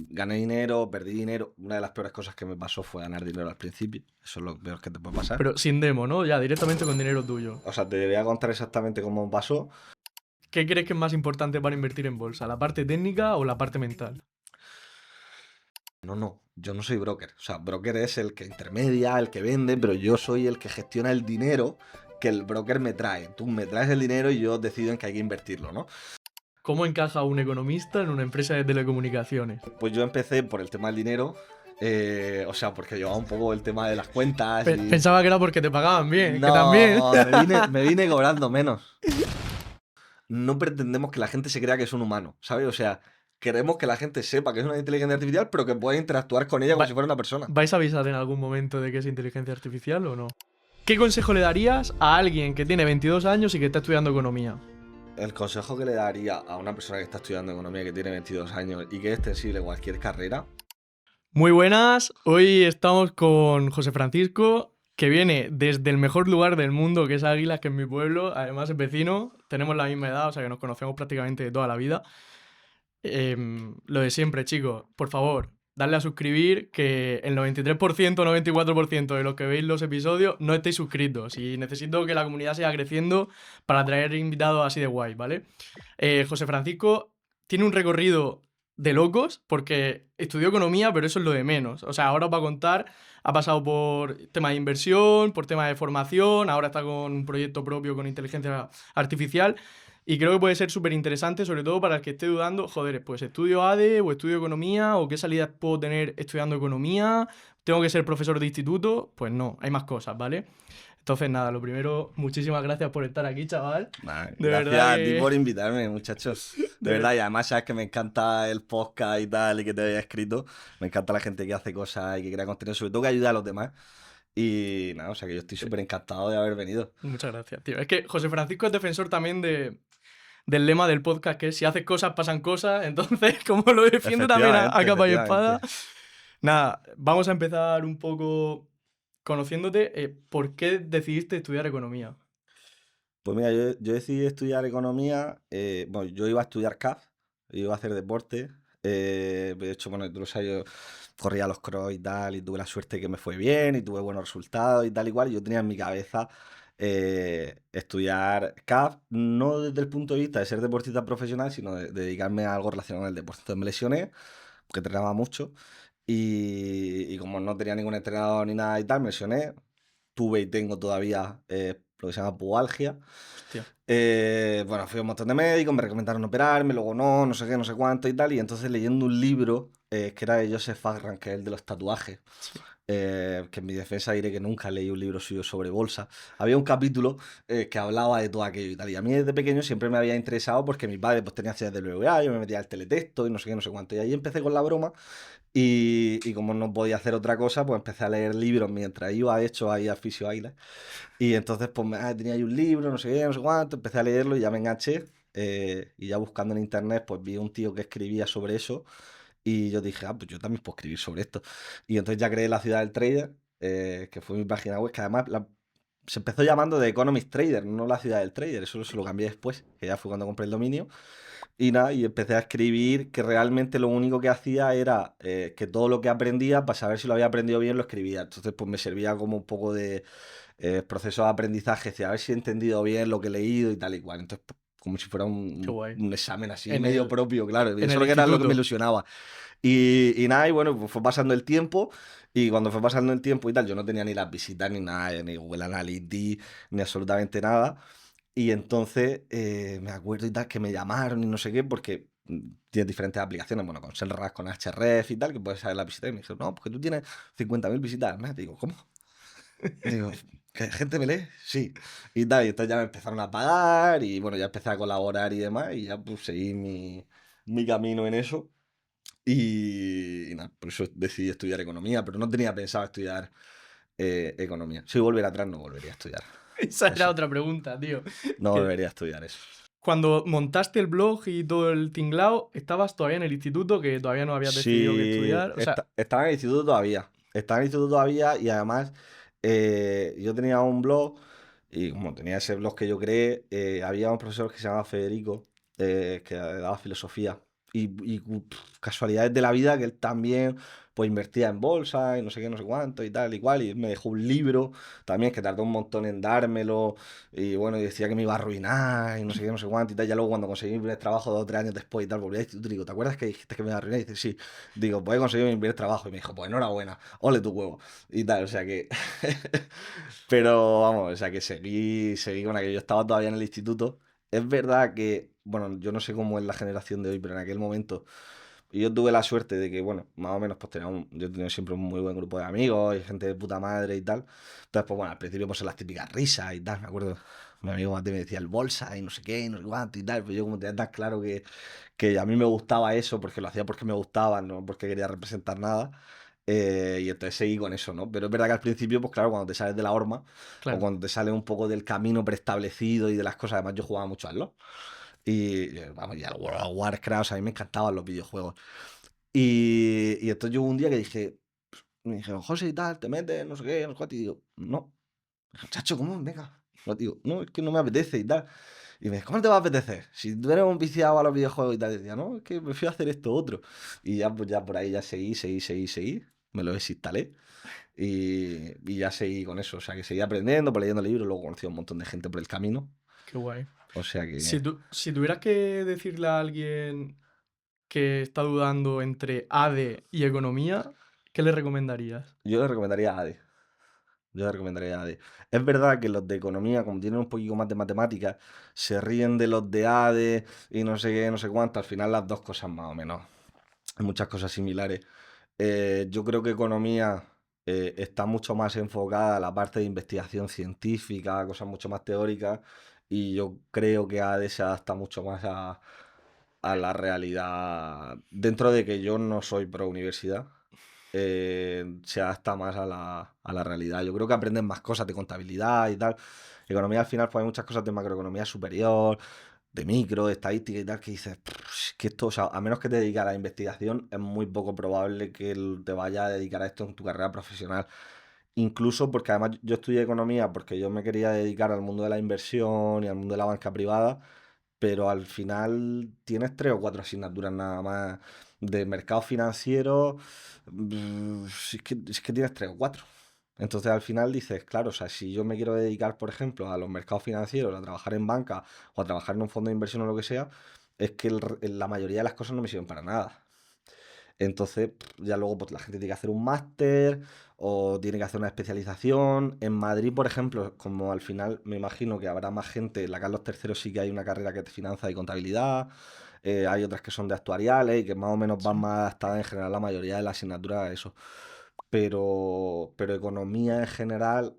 gané dinero, perdí dinero. Una de las peores cosas que me pasó fue ganar dinero al principio. Eso es lo peor que te puede pasar. Pero sin demo, ¿no? Ya, directamente con dinero tuyo. O sea, te voy a contar exactamente cómo pasó. ¿Qué crees que es más importante para invertir en bolsa? ¿La parte técnica o la parte mental? No, yo no soy broker. O sea, broker es el que intermedia, el que vende, pero yo soy el que gestiona el dinero que el broker me trae. Tú me traes el dinero y yo decido en que hay que invertirlo, ¿no? ¿Cómo encaja un economista en una empresa de telecomunicaciones? Pues yo empecé por el tema del dinero, o sea, porque llevaba un poco el tema de las cuentas y... Pensaba que era porque te pagaban bien, que también. No, me vine cobrando menos. No pretendemos que la gente se crea que es un humano, ¿sabes? O sea, queremos que la gente sepa que es una inteligencia artificial, pero que pueda interactuar con ella como Va- si fuera una persona. ¿Vais a avisar en algún momento de que es inteligencia artificial o no? ¿Qué consejo le darías a alguien que tiene 22 años y que está estudiando economía? El consejo que le daría a una persona que está estudiando economía, que tiene 22 años y que es extensible a cualquier carrera, Muy buenas, hoy estamos con José Francisco, que viene desde el mejor lugar del mundo, que es Águilas, que es mi pueblo, además es vecino, tenemos la misma edad, o sea que nos conocemos prácticamente de toda la vida. Lo de siempre, chicos, por favor, darle a suscribir, que el 93% o 94% de los que veis los episodios no estáis suscritos y necesito que la comunidad siga creciendo para traer invitados así de guay, ¿vale? José Francisco tiene un recorrido de locos porque estudió economía, pero eso es lo de menos. O sea, ahora os va a contar, ha pasado por temas de inversión, por temas de formación, ahora está con un proyecto propio con inteligencia artificial. Y creo que puede ser súper interesante, sobre todo para el que esté dudando, joder, pues estudio ADE o estudio economía, o qué salida puedo tener estudiando economía, tengo que ser profesor de instituto, pues no, hay más cosas, ¿vale? Entonces nada, lo primero, muchísimas gracias por estar aquí, chaval. nah, De gracias verdad a ti que... por invitarme, muchachos. De verdad, y además sabes que me encanta el podcast y tal, y que te había escrito. Me encanta la gente que hace cosas y que crea contenido, sobre todo que ayuda a los demás. Y nada, o sea que yo estoy súper encantado de haber venido. Muchas gracias, tío. Es que José Francisco es defensor también del lema del podcast, que es si haces cosas, pasan cosas. Entonces, como lo defiende también a Efectivamente, capa y espada. efectivamente. Nada, vamos a empezar un poco conociéndote. ¿Por qué decidiste estudiar economía? Pues mira, yo decidí estudiar economía. Bueno, yo iba a estudiar CAF, iba a hacer deporte. De hecho, bueno, tú lo sabes, yo corría los cross y tal, y tuve la suerte que me fue bien, y tuve buenos resultados y tal y cual. Y yo tenía en mi cabeza estudiar CAF, no desde el punto de vista de ser deportista profesional, sino de dedicarme a algo relacionado con el deporte. Entonces me lesioné, porque entrenaba mucho, y como no tenía ningún entrenador ni nada y tal, me lesioné. Tuve y tengo todavía lo que se llama pubalgia. Hostia. Bueno, fui a un montón de médicos, me recomendaron operarme, luego no sé qué, no sé cuánto y tal. Y entonces leyendo un libro que era de Joseph Farran, que es el de los tatuajes, Sí. que en mi defensa diré que nunca leí un libro suyo sobre bolsa. Había un capítulo que hablaba de todo aquello y tal. Y a mí desde pequeño siempre me había interesado porque mi padre pues tenía acciones del BBVA, yo me metía al teletexto y no sé qué, no sé cuánto. Y ahí empecé con la broma y como no podía hacer otra cosa, pues empecé a leer libros mientras iba, de hecho, ahí al Fisio Águila. Y entonces, pues tenía ahí un libro, no sé qué, no sé cuánto, empecé a leerlo y ya me enganché. Y ya buscando en internet, pues vi un tío que escribía sobre eso. Y yo dije, pues yo también puedo escribir sobre esto. Y entonces ya creé La Ciudad del Trader, que fue mi página web, que además se empezó llamando The Economist Trader, no La Ciudad del Trader. Eso se lo cambié después, que ya fue cuando compré el dominio. Y nada, y empecé a escribir que realmente lo único que hacía era que todo lo que aprendía, para saber si lo había aprendido bien, lo escribía. Entonces, pues me servía como un poco de proceso de aprendizaje, decía, a ver si he entendido bien lo que he leído y tal y cual. Entonces, pues, como si fuera Qué guay. un examen así, En medio el, propio, claro. Y en eso el lo que era lo que me instituto. ilusionaba. Y nada, y bueno, pues fue pasando el tiempo. Y cuando fue pasando el tiempo y tal, yo no tenía ni las visitas ni nada, ni Google Analytics, ni absolutamente nada. Y entonces me acuerdo y tal que me llamaron y no sé qué, porque tienes diferentes aplicaciones, bueno, con Selras, con Href y tal, que puedes saber la visita. Y me dijeron, no, porque tú tienes 50.000 visitas al mes. Digo, ¿cómo? Digo, ¿que gente me lee? Sí. Y tal, y entonces ya me empezaron a pagar y bueno, ya empecé a colaborar y demás y ya pues seguí mi camino en eso. Y nada, por eso decidí estudiar economía, pero no tenía pensado estudiar economía. Si volviera atrás, no volvería a estudiar Esa era eso. otra pregunta, tío. No Que volvería a estudiar eso. cuando montaste el blog y todo el tinglao, estabas todavía en el instituto, que todavía no habías decidido qué Sí, estudiar. O sea, estaba en el instituto todavía. Estaba en el instituto todavía y además yo tenía un blog y como tenía ese blog que yo creé, había un profesor que se llamaba Federico que daba filosofía casualidades de la vida que él también pues invertía en bolsa y no sé qué, no sé cuánto y tal y cual, y me dejó un libro también que tardó un montón en dármelo, y bueno, y decía que me iba a arruinar y no sé qué, no sé cuánto y tal. Ya luego cuando conseguí mi primer trabajo 2 o 3 años después y tal, volví a instituto y digo, ¿te acuerdas que dijiste que me iba a arruinar? Y dice, sí. Digo, pues he conseguido mi primer trabajo. Y me dijo, pues enhorabuena, ole tu huevo. Y tal, o sea que... Pero vamos, o sea que seguí con aquello. Yo estaba todavía en el instituto. Es verdad que, bueno, yo no sé cómo es la generación de hoy, pero en aquel momento yo tuve la suerte de que, bueno, más o menos pues yo he tenido siempre un muy buen grupo de amigos y gente de puta madre y tal. Entonces, pues bueno, al principio pues son las típicas risas y tal, me acuerdo. Mi amigo Mate me decía el bolsa y no sé qué, y no sé cuánto y tal, pero yo como tenía tan claro que a mí me gustaba eso, porque lo hacía porque me gustaba, no porque quería representar nada. Y entonces seguí con eso, ¿no? Pero es verdad que al principio, pues claro, cuando te sales de la horma o Claro. cuando te sales un poco del camino preestablecido y de las cosas, además yo jugaba mucho al LoL. Y vamos, y al World of Warcraft, o sea, a mí me encantaban los videojuegos. Y entonces yo hubo un día que me dijeron, José y tal, te metes, no sé qué, no sé cuánto, y digo, no, muchacho, ¿cómo? Venga. No, digo, no, es que no me apetece y tal. Y me dice, ¿cómo te va a apetecer? Si tú eres un viciado a los videojuegos y tal. Y decía, no, es que prefiero hacer esto otro. Y ya, pues ya por ahí ya seguí. Me lo desinstalé. Y ya seguí con eso. O sea, que seguí aprendiendo, pues leyendo libros. Luego conocí a un montón de gente por el camino. Qué guay. O sea Si, que si tuvieras que decirle a alguien que está dudando entre ADE y economía, ¿qué le recomendarías? yo le recomendaría a ADE. Yo le recomendaría a ADE. Es verdad que los de economía, como tienen un poquito más de matemáticas, se ríen de los de ADE y no sé qué, no sé cuánto. Al final las dos cosas más o menos. Hay muchas cosas similares. Yo creo que economía está mucho más enfocada a la parte de investigación científica, cosas mucho más teóricas, y yo creo que ADE se adapta mucho más a la realidad. Dentro de que yo no soy pro universidad, se adapta más a la realidad. Yo creo que aprenden más cosas de contabilidad y tal. Economía al final, pues hay muchas cosas de macroeconomía superior, de micro, de estadística y tal, que dices, "Pff, es que esto, o sea, a menos que te dediques a la investigación, es muy poco probable que te vayas a dedicar a esto en tu carrera profesional. Incluso porque además yo estudié economía porque yo me quería dedicar al mundo de la inversión y al mundo de la banca privada, pero al final tienes 3 o 4 asignaturas nada más de mercado financiero. Es que tienes 3 o 4. Entonces al final dices, claro, o sea, si yo me quiero dedicar, por ejemplo, a los mercados financieros, a trabajar en banca o a trabajar en un fondo de inversión o lo que sea, es que la mayoría de las cosas no me sirven para nada. Entonces, ya luego pues, la gente tiene que hacer un máster o tiene que hacer una especialización. En Madrid, por ejemplo, como al final me imagino que habrá más gente, en la Carlos III sí que hay una carrera que te finanza y contabilidad, hay otras que son de actuariales y que más o menos van Sí. más adaptadas en general la mayoría de las asignaturas a eso. Pero economía en general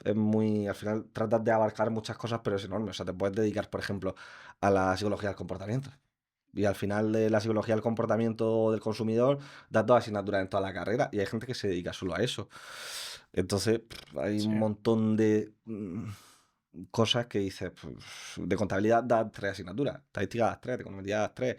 es muy, al final tratas de abarcar muchas cosas, pero es enorme. O sea, te puedes dedicar, por ejemplo, a la psicología del comportamiento. Y al final de la psicología del comportamiento del consumidor, da 2 asignaturas en toda la carrera y hay gente que se dedica solo a eso. Entonces, hay un Sí. montón de cosas que dices, de contabilidad das 3 asignaturas, estadística das 3, de econometría das 3,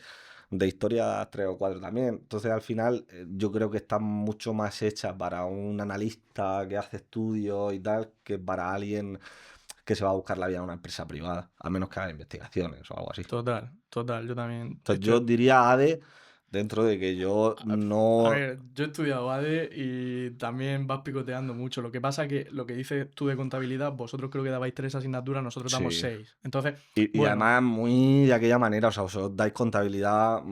de historia das 3 o 4 también. Entonces, al final, yo creo que están mucho más hechas para un analista que hace estudios y tal, que para alguien que se va a buscar la vida en una empresa privada, a menos que haga investigaciones o algo así. Total, total. Yo también Entonces yo estoy... diría ADE dentro de que yo A no... ver, yo he estudiado ADE y también vas picoteando mucho. Lo que pasa que lo que dices tú de contabilidad, vosotros creo que dabais 3 asignaturas, nosotros damos Sí. 6. Entonces, Y bueno, además muy de aquella manera, o sea, os dais contabilidad,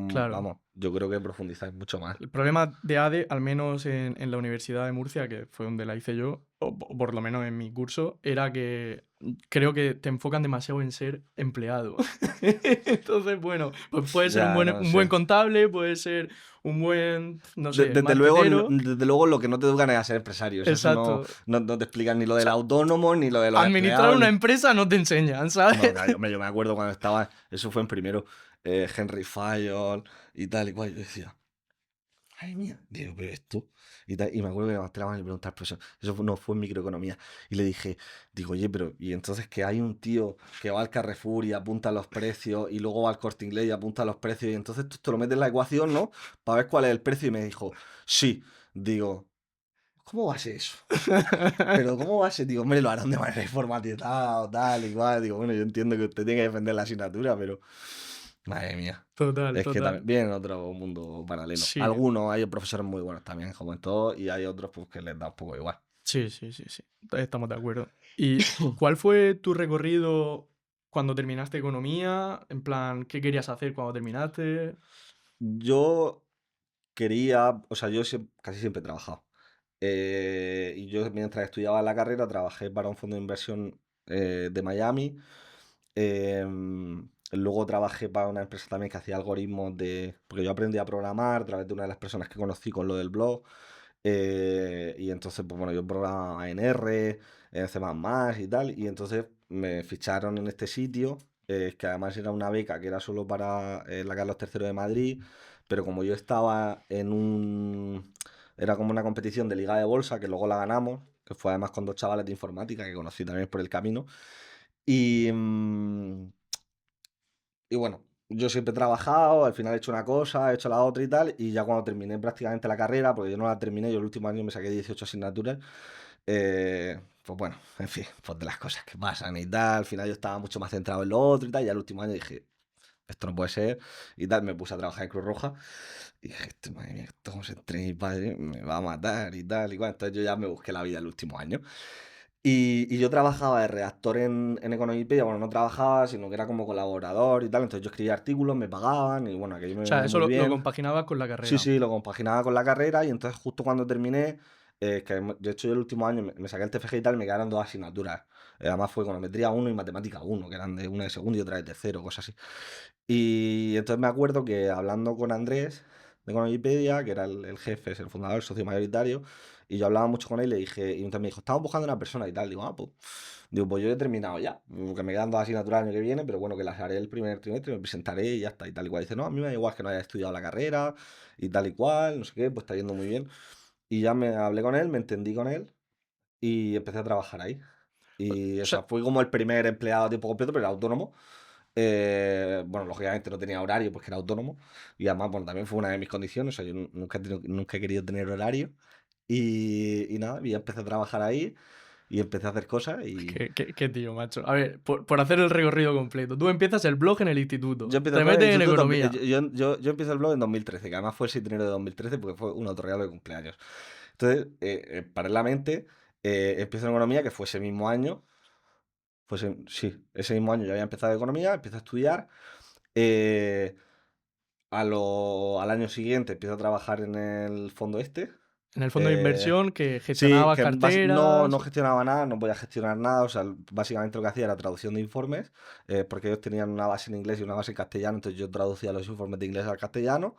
claro. vamos, yo creo que profundizáis mucho más. El problema de ADE, al menos en la Universidad de Murcia, que fue donde la hice yo, o por lo menos en mi curso, era que creo que te enfocan demasiado en ser empleado. Entonces, bueno, pues puede ser Ya, no un buen sé. contable, puede ser un buen, no sé, Desde luego, marquetero. desde luego lo que no te educan es a ser empresario. O sea, eso no, Exacto. no te explican ni lo O del sea, autónomo, ni lo de los administrar empleados. una empresa no te enseñan, No, ¿sabes? claro, yo me acuerdo cuando estaba, eso fue en primero, Henry Fayol y tal y cual, yo decía, ay mía, digo, pero esto. Y me acuerdo que me levanté la mano y le pregunté al profesor, no fue en microeconomía. Y le dije, digo, oye, pero, y entonces que hay un tío que va al Carrefour y apunta los precios, y luego va al Corte Inglés y apunta los precios, y entonces tú te lo metes en la ecuación, ¿no? Para ver cuál es el precio. Y me dijo, sí. Digo, ¿cómo va a ser eso? Pero ¿cómo va a ser? Digo, hombre, lo harán de manera informatizada o tal, igual. Digo, bueno, yo entiendo que usted tiene que defender la asignatura, pero Madre mía. Total, Es que total. también viene en otro mundo paralelo. Sí, Algunos, hay profesores muy buenos también, como en todo, y hay otros pues, que les da un poco igual. sí, sí, sí, sí. Estamos de acuerdo. ¿Y cuál fue tu recorrido cuando terminaste economía? En plan, ¿qué querías hacer cuando terminaste? Yo quería, o sea, yo casi siempre he trabajado. Y yo mientras estudiaba la carrera trabajé para un fondo de inversión de Miami. Luego trabajé para una empresa también que hacía algoritmos de... Porque yo aprendí a programar a través de una de las personas que conocí con lo del blog. Y entonces, pues bueno, yo programaba en R, en C++ y tal. Y entonces me ficharon en este sitio, que además era una beca que era solo para la Carlos III de Madrid. Pero como yo estaba en un... Era como una competición de liga de bolsa, que luego la ganamos, que fue además con dos chavales de informática que conocí también por el camino. Y, y bueno, yo siempre he trabajado, al final he hecho una cosa, he hecho la otra y tal, y ya cuando terminé prácticamente la carrera, porque yo no la terminé, yo el último año me saqué 18 asignaturas, pues bueno, en fin, pues de las cosas que pasan y tal, al final yo estaba mucho más centrado en lo otro y tal, y al último año dije, esto no puede ser, y tal, me puse a trabajar en Cruz Roja, y dije, madre mía, esto como se entre mi padre, me va a matar y tal, y bueno, entonces yo ya me busqué la vida el último año. Y yo trabajaba de redactor en Economipedia, bueno, no trabajaba, sino que era como colaborador y tal, entonces yo escribía artículos, me pagaban y bueno, aquello me O venía sea, eso muy lo bien. compaginabas con la Sí, carrera. sí, lo compaginaba con la carrera y entonces justo cuando terminé, de hecho yo el último año me saqué el TFG y tal, me quedaron dos asignaturas. Además fue econometría uno y matemática uno, que eran de una de segundo y otra de tercero, cosas así. Y entonces me acuerdo que hablando con Andrés de Economipedia, que era el jefe, es el fundador, el socio mayoritario, y yo hablaba mucho con él y le dije, y entonces me dijo, estamos buscando una persona y tal. Digo, ah, pues, digo, pues yo he terminado ya, que me quedan dos asignaturas el año que viene, pero bueno, que las haré el primer trimestre, me presentaré y ya está y tal y cual. Dice, no, a mí me da igual que no haya estudiado la carrera y tal y cual, no sé qué, pues está yendo muy bien. Y ya me hablé con él, me entendí con él y empecé a trabajar ahí. O Y, o sea, sea, fui como el primer empleado a tiempo completo, pero era autónomo. Bueno, lógicamente no tenía horario, pues que era autónomo. Y además, bueno, también fue una de mis condiciones. O sea, yo nunca he querido tener horario. Y nada, y ya empecé a trabajar ahí y empecé a hacer cosas. Y qué tío, macho. A ver, por hacer el recorrido completo. Tú empiezas el blog en el yo instituto. empecé el Te blog en el metes en instituto, economía. yo empecé el blog en 2013, que además fue el 7 de enero de 2013 porque fue un autorregalo de cumpleaños. Entonces, paralelamente, empiezo en economía, que fue ese mismo año. Sí, ese mismo año ya había empezado economía, empiezo a estudiar. eh, al año siguiente empiezo a trabajar en el fondo este. En el fondo de eh, inversión que sí, gestionabas que no carteras. gestionaba nada, no podía gestionar nada. O sea, básicamente lo que hacía era traducción de informes, porque ellos tenían una base en inglés y una base en castellano, entonces yo traducía los informes de inglés al castellano.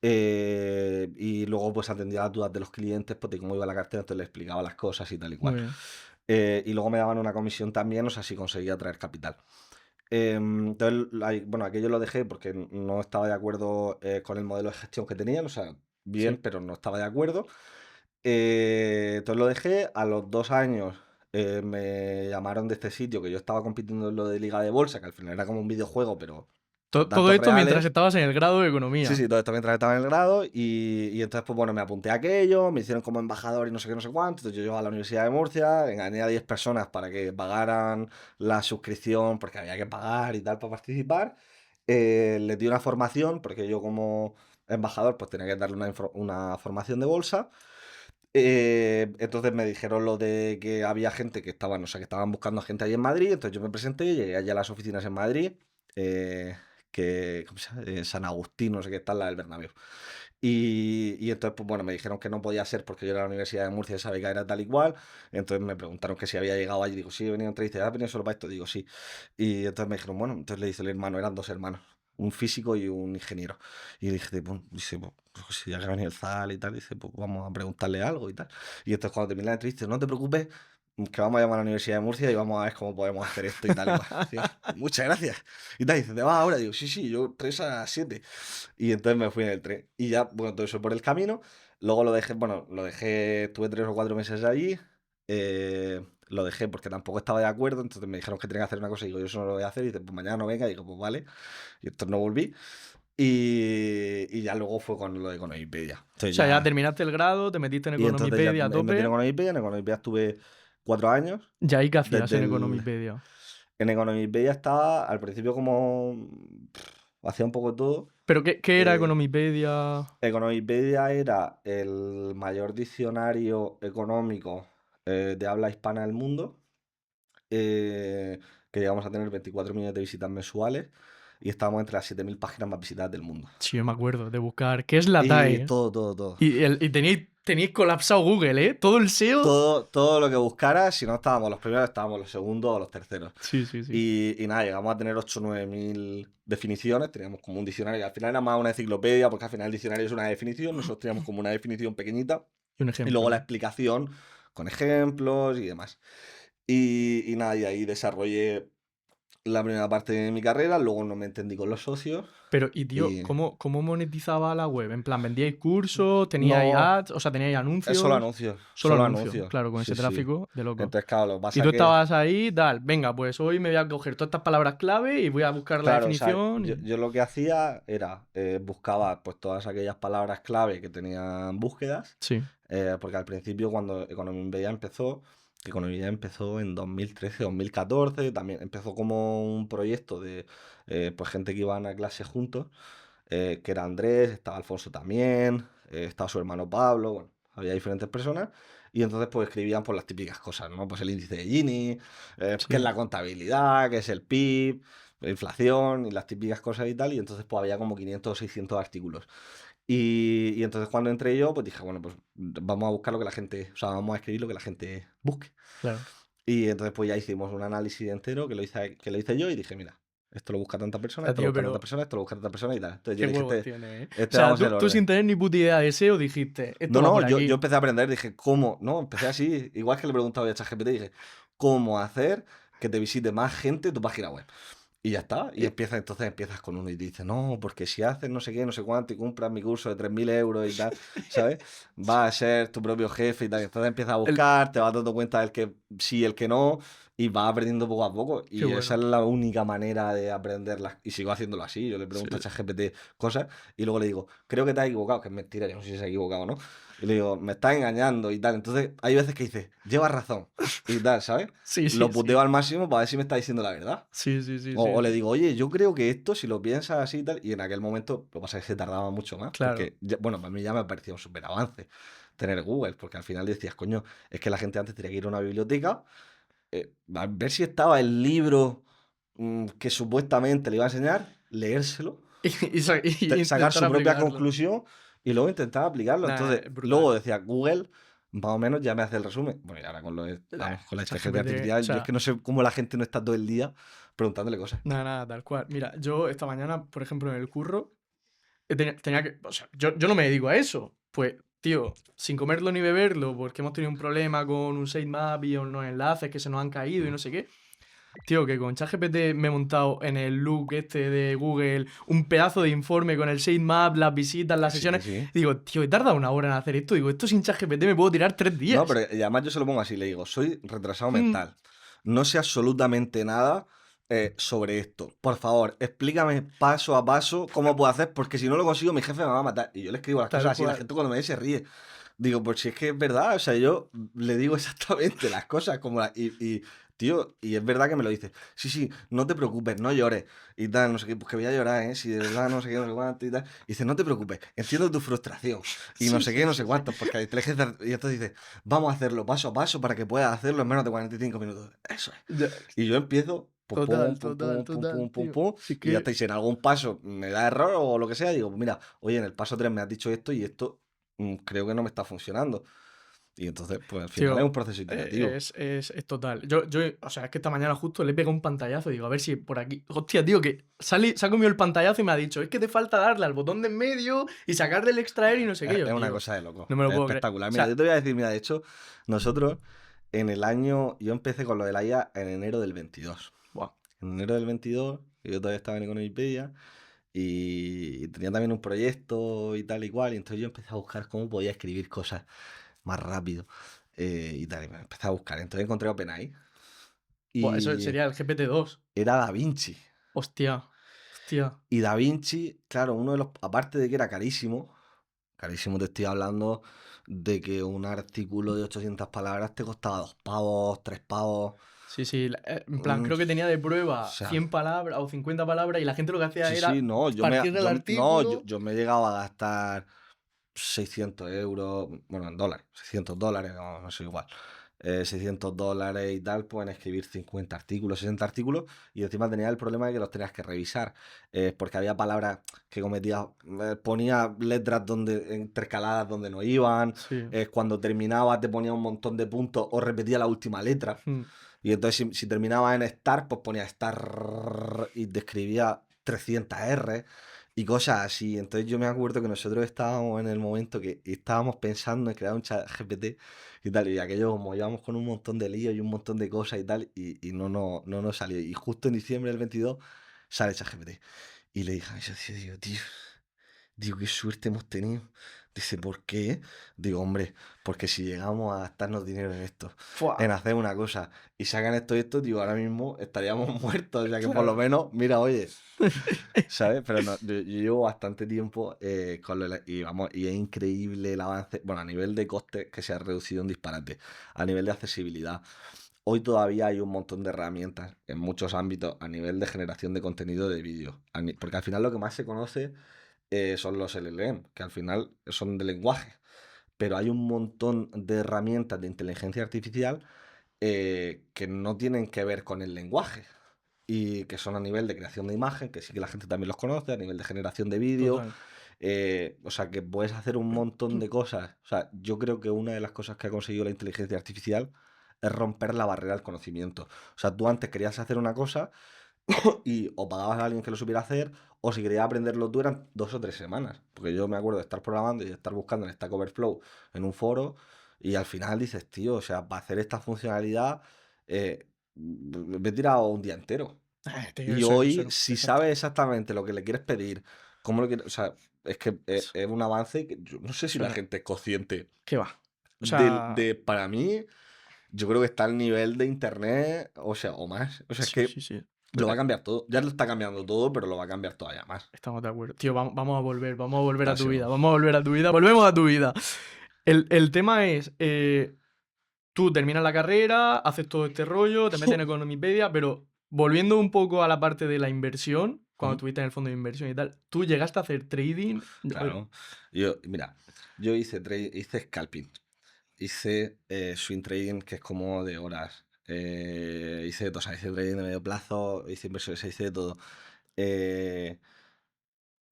Y luego pues atendía las dudas de los clientes, pues de cómo iba la cartera, entonces les explicaba las cosas y tal y cual. Muy bien. Y luego me daban una comisión también, o sea, si conseguía traer capital. Entonces, bueno, aquello lo dejé porque no estaba de acuerdo con el modelo de gestión que tenían, o sea, bien, Sí. pero no estaba de acuerdo. Entonces lo dejé, a los 2 años me llamaron de este sitio que yo estaba compitiendo en lo de Liga de Bolsa, que al final era como un videojuego, pero Todo datos esto mientras reales. estabas en el grado de Sí, economía. sí, todo esto mientras estaba en el grado y entonces, pues bueno, me apunté a aquello, me hicieron como embajador y no sé qué, no sé cuánto. Entonces yo llego a la Universidad de Murcia, engañé a 10 personas para que pagaran la suscripción porque había que pagar y tal para participar. Les di una formación porque yo como embajador pues tenía que darle una formación de bolsa. Entonces me dijeron lo de que había gente que estaban, o sea, que estaban buscando a gente allí en Madrid. Entonces yo me presenté, llegué allá a las oficinas en Madrid, eh, ¿cómo se llama? San Agustín, no sé qué tal, la del Bernabéu. Y entonces, pues bueno, me dijeron que no podía ser porque yo era de la Universidad de Murcia y esa beca era tal y cual. Entonces me preguntaron que si había llegado allí. Digo, sí, he venido a entrevista. ¿Has venido solo para esto? Digo, sí. Y entonces me dijeron, bueno, entonces le dice el hermano, eran dos hermanos, un físico y un ingeniero. Y dije, pues, dice, pues, si ya que ha venido el ZAL y tal, dice, pues vamos a preguntarle algo y tal. Y entonces cuando terminé la entrevista, no te preocupes, que vamos a llamar a la Universidad de Murcia y vamos a ver cómo podemos hacer esto y tal y cual. Digo, muchas gracias. Y tal, dice, ¿te vas ahora? Digo, sí, sí, yo 3 a 7. Y entonces me fui en el tren. Y ya, bueno, todo eso por el camino. Luego lo dejé, bueno, lo dejé, estuve 3 o 4 meses allí. Lo dejé porque tampoco estaba de acuerdo. Entonces me dijeron que tenía que hacer una cosa y digo, yo eso no lo voy a hacer. Y dice, pues mañana no venga. Y digo, pues vale. Y entonces no volví. Y ya luego fue con lo de Economipedia. O Entonces sea, ya ya. terminaste el grado, te metiste en Y entonces ya Economipedia a me metí en tope. Economipedia. En Economipedia estuve 4 años. ¿Y ahí qué hacías Desde en el. Economipedia? En Economipedia estaba al principio como. hacía un poco de todo. ¿Pero qué era Eh, Economipedia? Economipedia era el mayor diccionario económico de habla hispana del mundo, eh, que llegamos a tener 24 millones de visitas mensuales y estábamos entre las 7.000 páginas más visitadas del mundo. Sí, yo me acuerdo de buscar. ¿Qué es la Y TAE? todo, todo, todo. Y teníais colapsado Google, ¿eh? Todo el SEO. Todo lo que buscaras, si no estábamos los primeros, estábamos los segundos o los terceros. Sí, sí, sí. Y nada, llegamos a tener 8 o 9 mil definiciones, teníamos como un diccionario, al final era más una enciclopedia, porque al final el diccionario es una definición, nosotros teníamos como una definición pequeñita, Y un y ejemplo, luego la ¿no? explicación con ejemplos y demás. Y nada, y ahí desarrollé la primera parte de mi carrera, luego no me entendí con los socios, Pero, y tío, y ¿cómo monetizaba la web? En plan, ¿vendíais cursos? ¿Teníais no, ads? O sea, ¿teníais es solo anuncios? anuncios, Solo solo anuncios, anuncios, claro, con sí, ese sí. tráfico de loco. Entonces, claro, lo que Y pasa tú que estabas ahí, tal, venga, pues hoy me voy a coger todas estas palabras clave y voy a buscar la claro, o sea, definición yo, y... yo lo que hacía era buscaba pues todas aquellas palabras clave que tenían búsquedas, Sí, porque al principio cuando Economía empezó en 2013, 2014, también empezó como un proyecto de pues gente que iban a clase juntos, que era Andrés, estaba Alfonso también, estaba su hermano Pablo, bueno, había diferentes personas, y entonces pues escribían por las típicas cosas, ¿no? Pues el índice de Gini, qué es sí. la contabilidad, qué es el PIB, la inflación y las típicas cosas y tal, y entonces pues había como 500 o 600 artículos. Y entonces cuando entré yo, pues dije, bueno, pues vamos a buscar lo que la gente, o sea, vamos a escribir lo que la gente busque. Claro. Y entonces pues ya hicimos un análisis entero que lo hice yo y dije, mira, esto lo busca tanta O persona, sea, esto lo tío, busca tanta pero persona, esto lo busca tanta persona y tal. Entonces yo qué dije, huevos este, tiene, ¿eh? O este sea, vamos a ser tú, el tú orden. sin tener ni puta idea de SEO dijiste, esto No, va no, por yo aquí. empecé a aprender, dije, ¿cómo? No, empecé así, igual que le preguntaba a ChatGPT, dije, ¿cómo hacer que te visite más gente tu página web? Y ya está, y Y- entonces empiezas con uno y dices, no, porque si haces no sé qué, no sé cuánto y compras mi curso de 3.000 euros y tal, ¿sabes? Vas a ser tu propio jefe y tal. Entonces empiezas a el- buscar, te vas dando cuenta del que sí, el que no, y vas aprendiendo poco a poco. Qué Y esa bueno. es la única manera de aprenderlas. Y sigo haciéndolo así. Yo le Sí. pregunto a ChatGPT cosas y luego le digo, creo que te has equivocado, que es mentira, yo no sé si se ha equivocado o no. Y le digo, me estás engañando y tal. Entonces hay veces que dices, llevas razón y tal, ¿sabes? Sí, sí, Lo sí. puteo al máximo para ver si me está diciendo la verdad. Sí, sí, sí, O sí, le sí. digo, oye, yo creo que esto, si lo piensas así y tal, y en aquel momento, lo que pasa es que se tardaba mucho más, Claro. porque, bueno, para mí ya me parecía un súper avance tener Google, porque al final decías, coño, es que la gente antes tenía que ir a una biblioteca, a ver si estaba el libro que supuestamente le iba a enseñar, leérselo, Y sacar intentar su propia aplicarlo. conclusión y luego intentar aplicarlo. Nah, Entonces, es luego brutal. decía, Google, más o menos ya me hace el resumen. Bueno, y ahora vamos, con la inteligencia ChatGPT, o artificial, yo es sea, que no sé cómo la gente no está todo el día preguntándole cosas. nada, nada, tal cual. Mira, yo esta mañana, por ejemplo, en el curro, tenía que. O sea, yo no me dedico a eso. Pues, tío, sin comerlo ni beberlo, porque hemos tenido un problema con un sitemap y unos enlaces que se nos han caído y Mm. no sé qué. Tío, que con ChatGPT me he montado en el look este de Google un pedazo de informe con el sitemap, las visitas, Que las sí, que sesiones. sí. Y digo, tío, he tardado una hora en hacer esto. Digo, esto sin ChatGPT me puedo tirar 3 días. No, pero y además yo se lo pongo así, le digo, soy retrasado Mm. mental. No sé absolutamente nada sobre esto. Por favor, explícame paso a paso cómo puedo hacer, porque si no lo consigo, mi jefe me va a matar. Y yo le escribo las Tal cosas así, la cual. gente cuando me ve se ríe. Digo, pues si es que es verdad, o sea, yo le digo exactamente las cosas como tío, y es verdad que me lo dice. Sí, sí, no te preocupes, no llores y tal, no sé qué, pues que voy a llorar, ¿eh? Si de verdad no sé qué, no sé cuánto y tal. Y dice, no te preocupes, entiendo tu frustración y no Sí, sé sí, qué, no sé sí, sí. cuánto, porque la inteligencia. Y entonces dice, vamos a hacerlo paso a paso para que puedas hacerlo en menos de 45 minutos. Eso es. Ya, Y yo empiezo, pum, total, pum, pum, total, pum, pum, total, pum, pum, tío. pum, Si es y ya que. está. Y si en algún paso me da error o lo que sea, digo, pues mira, oye, en el paso 3 me has dicho esto y esto creo que no me está funcionando. Y entonces, pues al final es un Tío, proceso iterativo. es total. O sea, es que esta mañana justo le pegado un pantallazo y digo, a ver si por aquí. Hostia, tío, que se ha comido el pantallazo y me ha dicho, es que te falta darle al botón de en medio y sacarle el extraer y no sé qué. Es Yo, una tío, cosa de loco. no me lo Es puedo creer. espectacular. O Mira, yo sea, te voy a decir, mira, de hecho, nosotros yo empecé con lo de la IA en enero del 22. buah, En enero del 22, yo todavía estaba en Economipedia y tenía también un proyecto y tal y cual. Y entonces yo empecé a buscar cómo podía escribir cosas más rápido y tal. Y me empecé a buscar. Entonces encontré OpenAI eso y sería el GPT-2. era DaVinci. Hostia, hostia. Y DaVinci, claro, aparte de que era carísimo, carísimo te estoy hablando de que un artículo de 800 palabras te costaba 2 pavos, 3 pavos. Sí, sí. En plan, O creo que tenía de prueba sea, 100 palabras o 50 palabras y la gente lo que hacía sí, sí, era no, partir el no, artículo. yo me he llegado a gastar 600 euros, bueno, en dólares, $600, no, no sé igual. $600 y tal, pueden escribir 50 artículos, 60 artículos, y encima tenía el problema de que los tenías que revisar, porque había palabras que cometía, ponía letras donde, intercaladas donde no iban, Sí. cuando terminaba te ponía un montón de puntos o repetía la última letra, Mm. y entonces si terminaba en star, pues ponía star y describía 300 R y cosas así. Entonces yo me acuerdo que nosotros estábamos en el momento que estábamos pensando en crear un chat GPT y tal, y aquello como íbamos con un montón de líos y un montón de cosas y tal, y no nos salió. Y justo en diciembre del 22 sale chat GPT. Y le dije a mi socio, digo, qué suerte hemos tenido. Dice, ¿por qué? Digo, hombre, porque si llegamos a gastarnos dinero en esto, Fua. en hacer una cosa, y sacan esto y esto, digo, ahora mismo estaríamos muertos. O sea que por lo Claro. menos, mira, oye, ¿sabes? Pero no, yo llevo bastante tiempo y vamos, y es increíble el avance, bueno, a nivel de costes que se ha reducido un disparate, a nivel de accesibilidad. Hoy todavía hay un montón de herramientas en muchos ámbitos a nivel de generación de contenido de vídeo, porque al final lo que más se conoce son los LLM, que al final son de lenguaje, pero hay un montón de herramientas de inteligencia artificial que no tienen que ver con el lenguaje y que son a nivel de creación de imagen, que sí que la gente también los conoce, a nivel de generación de vídeo, Total. o sea, que puedes hacer un montón de cosas. O sea, yo creo que una de las cosas que ha conseguido la inteligencia artificial es romper la barrera del conocimiento. O sea, tú antes querías hacer una cosa y o pagabas a alguien que lo supiera hacer, o si querías aprenderlo tú eran 2 o 3 semanas. Porque yo me acuerdo de estar programando y de estar buscando en Stack Overflow en un foro, y al final dices, tío, o sea, para hacer esta funcionalidad me he tirado un día entero. Tiene que Y ser, hoy, ser- si exacto. sabes exactamente lo que le quieres pedir, cómo lo quieres, o sea, es que es un avance que yo no sé si Sí, la no. gente es consciente ¿Qué va? O sea, para mí, yo creo que está al nivel de internet, o sea, o más. O sea, es sí, que sí, sí. lo va a cambiar todo. Ya lo está cambiando todo, pero lo va a cambiar todavía más. Estamos de acuerdo. Tío, vamos a volver a tu Así vida, no. vamos a volver a tu vida, volvemos a tu vida. El tema es, tú terminas la carrera, haces todo este rollo, te metes en Economipedia, pero volviendo un poco a la parte de la inversión, cuando Ujú. estuviste en el fondo de inversión y tal, ¿tú llegaste a hacer trading? Claro. Mira, yo hice scalping, hice swing trading, que es como de horas. Hice de todo, o sea, hice trading de medio plazo, hice inversiones, hice de todo. Eh,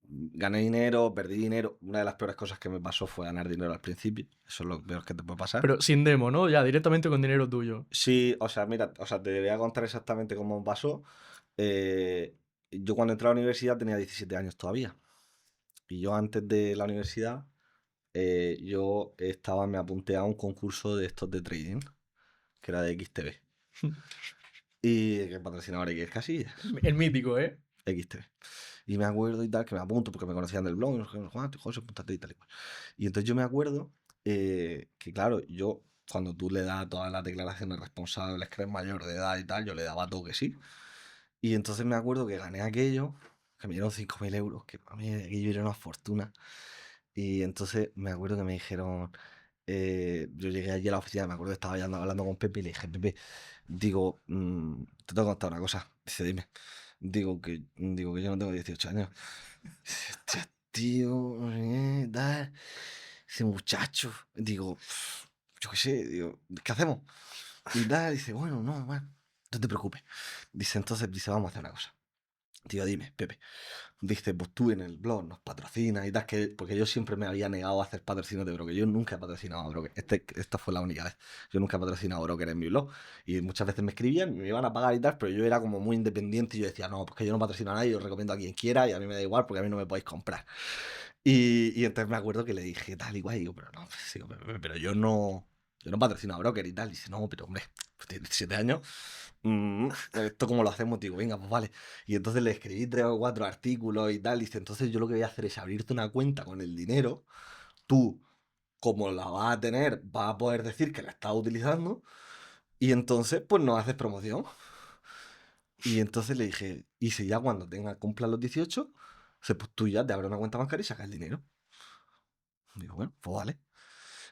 Gané dinero, perdí dinero. Una de las peores cosas que me pasó fue ganar dinero al principio. Eso es lo peor que te puede pasar. Pero sin demo, ¿no? Ya, directamente con dinero tuyo. Sí, o sea, mira, o sea, te voy a contar exactamente cómo pasó. Eh, yo cuando entré a la universidad tenía 17 años todavía. Y yo antes de la universidad, me apunté a un concurso de estos de trading, que era de XTB. Y que patrocinaba X Casillas, El mítico, ¿eh? XTB. Y me acuerdo y tal, que me apunto porque me conocían del blog, no sé qué, Juan, José, apúntate y tal y cual. Y entonces yo me acuerdo que, claro, yo, cuando tú le das todas las declaraciones responsables, que eres mayor de edad y tal, yo le daba todo que sí. Y entonces me acuerdo que gané aquello, que me dieron 5.000 euros, que para mí aquello era una fortuna. Y entonces me acuerdo que me dijeron, yo llegué allí a la oficina, me acuerdo que estaba ya hablando con Pepe y le dije, Pepe, digo, te tengo que contar una cosa. Dice, dime. Digo que yo no tengo 18 años. Dice, hostia, tío, tal, ese muchacho. Digo, yo qué sé, digo, ¿qué hacemos? Y tal, dice, bueno, no te preocupes. Dice, vamos a hacer una cosa. Digo, dime, Pepe. Dice, pues tú en el blog nos patrocinas y tal, porque yo siempre me había negado a hacer patrocinios de broker. Yo nunca he patrocinado a broker. Esta fue la única vez. Yo nunca he patrocinado a broker en mi blog. Y muchas veces me escribían, me iban a pagar y tal, pero yo era como muy independiente y yo decía, no, porque yo no patrocino a nadie, yo os recomiendo a quien quiera y a mí me da igual porque a mí no me podéis comprar. Y entonces me acuerdo que le dije tal y guay, digo, pero no, pues, digo, pero yo no patrocino a broker y tal. Y dice, no, pero hombre, pues tienes 17 años. ¿Esto cómo lo hacemos? Digo, venga, pues vale. Y entonces le escribí 3 o 4 artículos y tal. Dice, entonces yo lo que voy a hacer es abrirte una cuenta con el dinero. Tú, como la vas a tener, vas a poder decir que la estás utilizando. Y entonces, pues no haces promoción. Y entonces le dije, y si ya cuando cumpla los 18, pues tú ya te abres una cuenta bancaria y sacas el dinero. Digo, bueno, pues vale.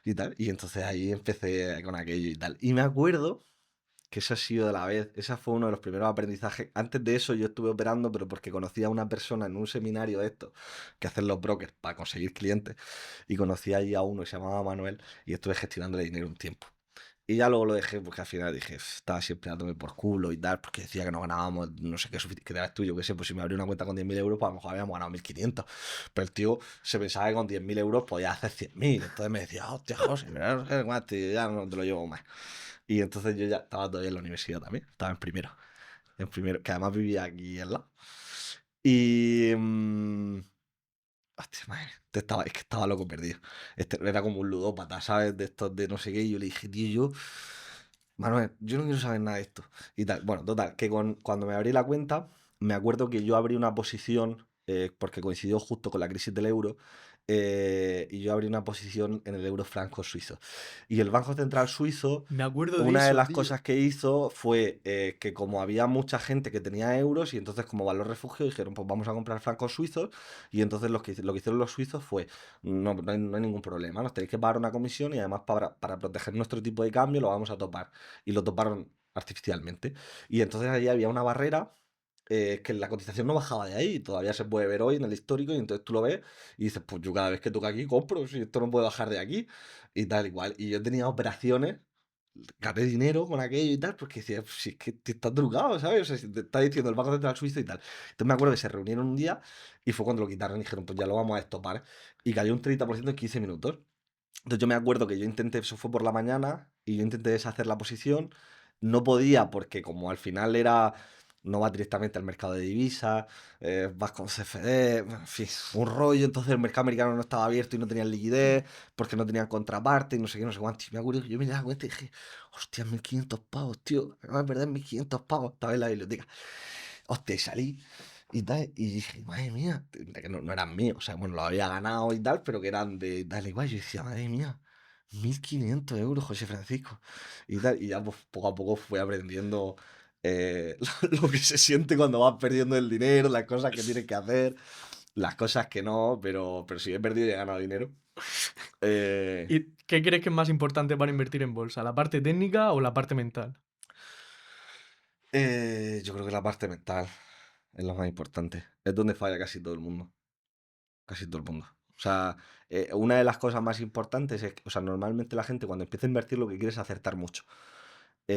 Y tal. Y entonces ahí empecé con aquello y tal. Y me acuerdo que esa ha sido de la vez, esa fue uno de los primeros aprendizajes. Antes de eso yo estuve operando, pero porque conocí a una persona en un seminario de esto, que hacen los brokers para conseguir clientes, y conocí ahí a uno que se llamaba Manuel, y estuve gestionándole dinero un tiempo. Y ya luego lo dejé porque al final dije, estaba siempre dándome por culo y tal, porque decía que no ganábamos no sé qué, que te das tú, yo qué sé, pues si me abrí una cuenta con 10.000 euros, pues a lo mejor habíamos ganado 1.500. Pero el tío se pensaba que con 10.000 euros podía hacer 100.000. Entonces me decía, hostia, José, pero no sé cuánto, y ya no te lo llevo más. Y entonces yo ya estaba todavía en la universidad también, estaba en primero, que además vivía aquí al lado. Y... hostia, madre, es que estaba loco perdido. Este era como un ludópata, ¿sabes? De estos de no sé qué. Y yo le dije, tío, Manuel, yo no quiero saber nada de esto. Y tal. Bueno, total, que cuando me abrí la cuenta, me acuerdo que yo abrí una posición, porque coincidió justo con la crisis del euro, y yo abrí una posición en el euro franco suizo. Y el Banco Central Suizo, Me acuerdo de una de eso, las tío. cosas que hizo fue que como había mucha gente que tenía euros y entonces como valor refugio dijeron, pues vamos a comprar francos suizos y entonces lo que hicieron los suizos fue, no hay ningún problema, nos tenéis que pagar una comisión y además para proteger nuestro tipo de cambio lo vamos a topar. Y lo toparon artificialmente. Y entonces ahí había una barrera que la cotización no bajaba de ahí, todavía se puede ver hoy en el histórico, y entonces tú lo ves y dices, pues yo cada vez que toca aquí compro, si esto no puede bajar de aquí, y tal igual. Y yo tenía operaciones, gané dinero con aquello y tal, porque decía, "Pues si es que te estás drogado, ¿sabes? O sea, si te está diciendo el Banco Central Suizo y tal". Entonces me acuerdo que se reunieron un día y fue cuando lo quitaron y dijeron, pues ya lo vamos a estopar. Y cayó un 30% en 15 minutos. Entonces yo me acuerdo que yo intenté, eso fue por la mañana, y yo intenté deshacer la posición. No podía porque como al final no vas directamente al mercado de divisas, vas con CFD, en fin, un rollo. Entonces el mercado americano no estaba abierto y no tenían liquidez porque no tenían contraparte y no sé qué, no sé cuánto. Y me acuerdo que yo me daba cuenta y dije, hostia, 1.500 pavos, tío, me voy a perder 1.500 pavos. Estaba en la biblioteca. Hostia, y salí y tal, y dije, madre mía, que no eran míos, o sea, bueno, lo había ganado y tal, pero que eran de tal igual. Yo decía, madre mía, 1.500 euros, José Francisco, y tal, y ya pues, poco a poco fui aprendiendo lo que se siente cuando vas perdiendo el dinero, las cosas que tienes que hacer, las cosas que no, pero si he perdido y he ganado dinero. Eh, ¿Y qué crees que es más importante para invertir en bolsa? ¿La parte técnica o la parte mental? yo creo que la parte mental es lo más importante, es donde falla casi todo el mundo. Casi todo el mundo. O sea, una de las cosas más importantes es que, o sea, normalmente la gente cuando empieza a invertir lo que quiere es acertar mucho. Y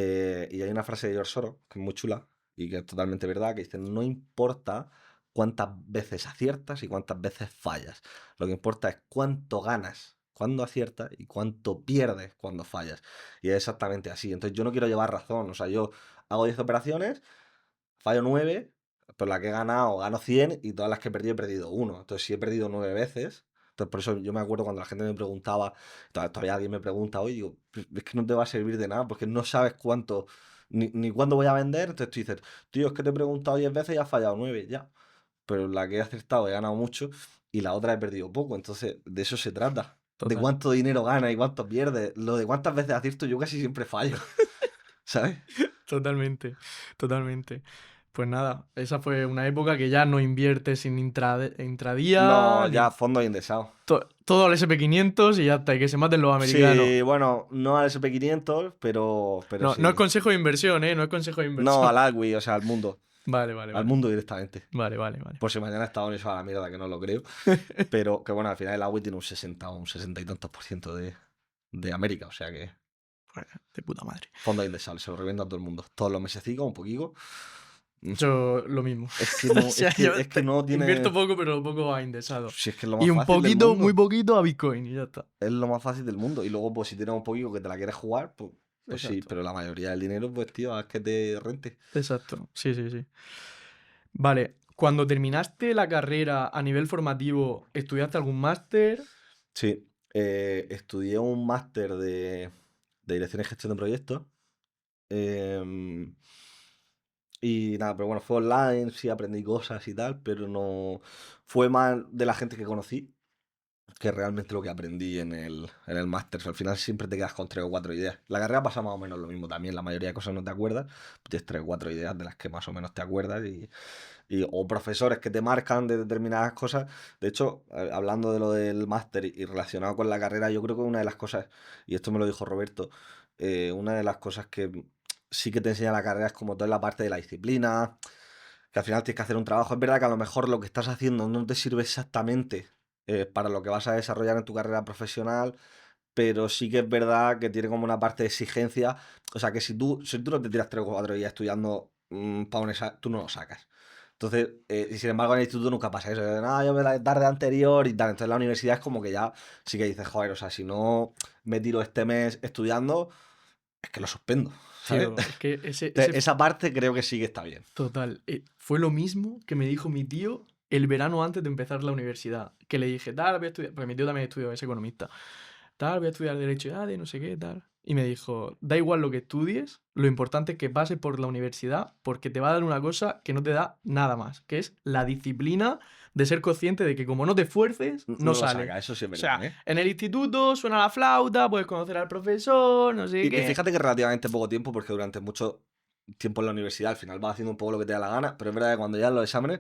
hay una frase de George Soros que es muy chula y que es totalmente verdad, que dice, no importa cuántas veces aciertas y cuántas veces fallas. Lo que importa es cuánto ganas cuando aciertas y cuánto pierdes cuando fallas. Y es exactamente así. Entonces yo no quiero llevar razón. O sea, yo hago 10 operaciones, fallo 9, pero la que he ganado gano 100 y todas las que he perdido uno. Entonces, si he perdido 9 veces, entonces por eso yo me acuerdo cuando la gente me preguntaba, todavía alguien me pregunta, oye, digo, "Pues es que no te va a servir de nada porque no sabes cuánto, ni cuándo voy a vender". Entonces tú dices, tío, es que te he preguntado 10 veces y has fallado 9 ya. Pero la que he acertado he ganado mucho y la otra he perdido poco. Entonces, de eso se trata. De Total. cuánto dinero gana y cuánto pierde. Lo de cuántas veces acierto yo casi siempre fallo. ¿Sabes? Totalmente, totalmente. Pues nada, esa fue una época que ya no inviertes en intradía, No, ya ni fondo indexado. todo al SP 500 y ya está, y que se maten los americanos. Sí, bueno, no al SP 500, pero No, no es sí. consejo de inversión, ¿eh? No es consejo de No, inversión. al Agui, o sea, al mundo. Vale, vale, Al vale. mundo directamente. Vale, vale, vale. Por si mañana Estados Unidos va a la mierda, que no lo creo. Pero que bueno, al final el Agui tiene un 60 o un 60 y tantos por ciento de América. O sea que Bueno, de puta madre. fondo indexable, se lo revienta a todo el mundo. Todos los mesecitos, un poquito. Mm, Yo lo mismo. Es que O no, sea, yo es que no invierto tiene. poco, pero poco a indexado. Si es que es lo Y más un fácil del poquito, muy mundo. poquito a Bitcoin y ya está. Es lo más fácil del mundo. Y luego, pues si tienes un poquito que te la quieres jugar, pues sí, Exacto, pero la mayoría del dinero, pues tío, es que te rente. exacto. Sí, sí, sí. Vale, cuando terminaste la carrera a nivel formativo, ¿estudiaste algún máster? Sí, estudié un máster de dirección y gestión de proyectos. em, y nada, pero bueno, fue online, sí aprendí cosas y tal, pero no fue más de la gente que conocí que realmente lo que aprendí en el máster. O sea, al final siempre te quedas con 3 o 4 ideas. La carrera pasa más o menos lo mismo también, la mayoría de cosas no te acuerdas, tienes 3 o 4 ideas de las que más o menos te acuerdas o profesores que te marcan de determinadas cosas. De hecho, hablando de lo del máster y relacionado con la carrera, yo creo que una de las cosas, y esto me lo dijo Roberto, una de las cosas sí que te enseña la carrera es como toda la parte de la disciplina, que al final tienes que hacer un trabajo. Es verdad que a lo mejor lo que estás haciendo no te sirve exactamente para lo que vas a desarrollar en tu carrera profesional, pero sí que es verdad que tiene como una parte de exigencia. O sea, que si tú no te tiras 3 o 4 días estudiando para un examen, tú no lo sacas. Entonces, y sin embargo, en el instituto nunca pasa eso. No, yo me la tarde anterior y tal. Entonces, en la universidad es como que ya sí que dices, joder, o sea, si no me tiro este mes estudiando, es que lo suspendo, ¿sabes? Tío, es que Esa parte creo que sí que está bien. total, fue lo mismo que me dijo mi tío el verano antes de empezar la universidad. Que le dije, tal, voy a estudiar, porque mi tío también estudió, es economista. Tal, voy a estudiar Derecho de no sé qué, tal. Y me dijo, da igual lo que estudies, lo importante es que pases por la universidad porque te va a dar una cosa que no te da nada más, que es la disciplina de ser consciente de que como no te esfuerces, no No lo sale. saca, eso sí es O verdad, sea, ¿eh? en el instituto suena la flauta, puedes conocer al profesor, no sé Y qué. fíjate que relativamente poco tiempo, porque durante mucho tiempo en la universidad al final vas haciendo un poco lo que te da la gana, pero es verdad que cuando ya los exámenes,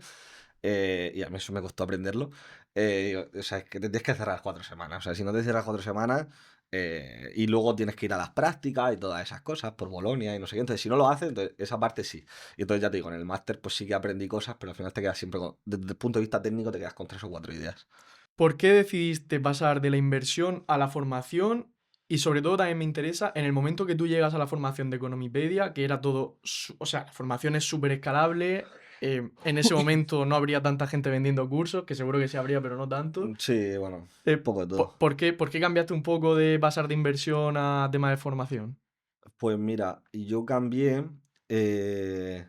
y a mí eso me costó aprenderlo, o sea, es que te tienes que cerrar 4 semanas. O sea, si no te cierras 4 semanas, y luego tienes que ir a las prácticas y todas esas cosas por Bolonia y no sé qué. Entonces, si no lo haces, entonces esa parte sí. Y entonces ya te digo, en el máster pues sí que aprendí cosas, pero al final te quedas siempre desde el punto de vista técnico, te quedas con 3 o 4 ideas. ¿Por qué decidiste pasar de la inversión a la formación? Y sobre todo también me interesa en el momento que tú llegas a la formación de Economipedia, que era todo, o sea, la formación es súper escalable. En ese momento no habría tanta gente vendiendo cursos, que seguro que sí habría, pero no tanto. Sí, bueno, Eh, un poco de todo. ¿por qué cambiaste un poco de pasar de inversión a tema de formación? Pues mira, yo cambié, eh,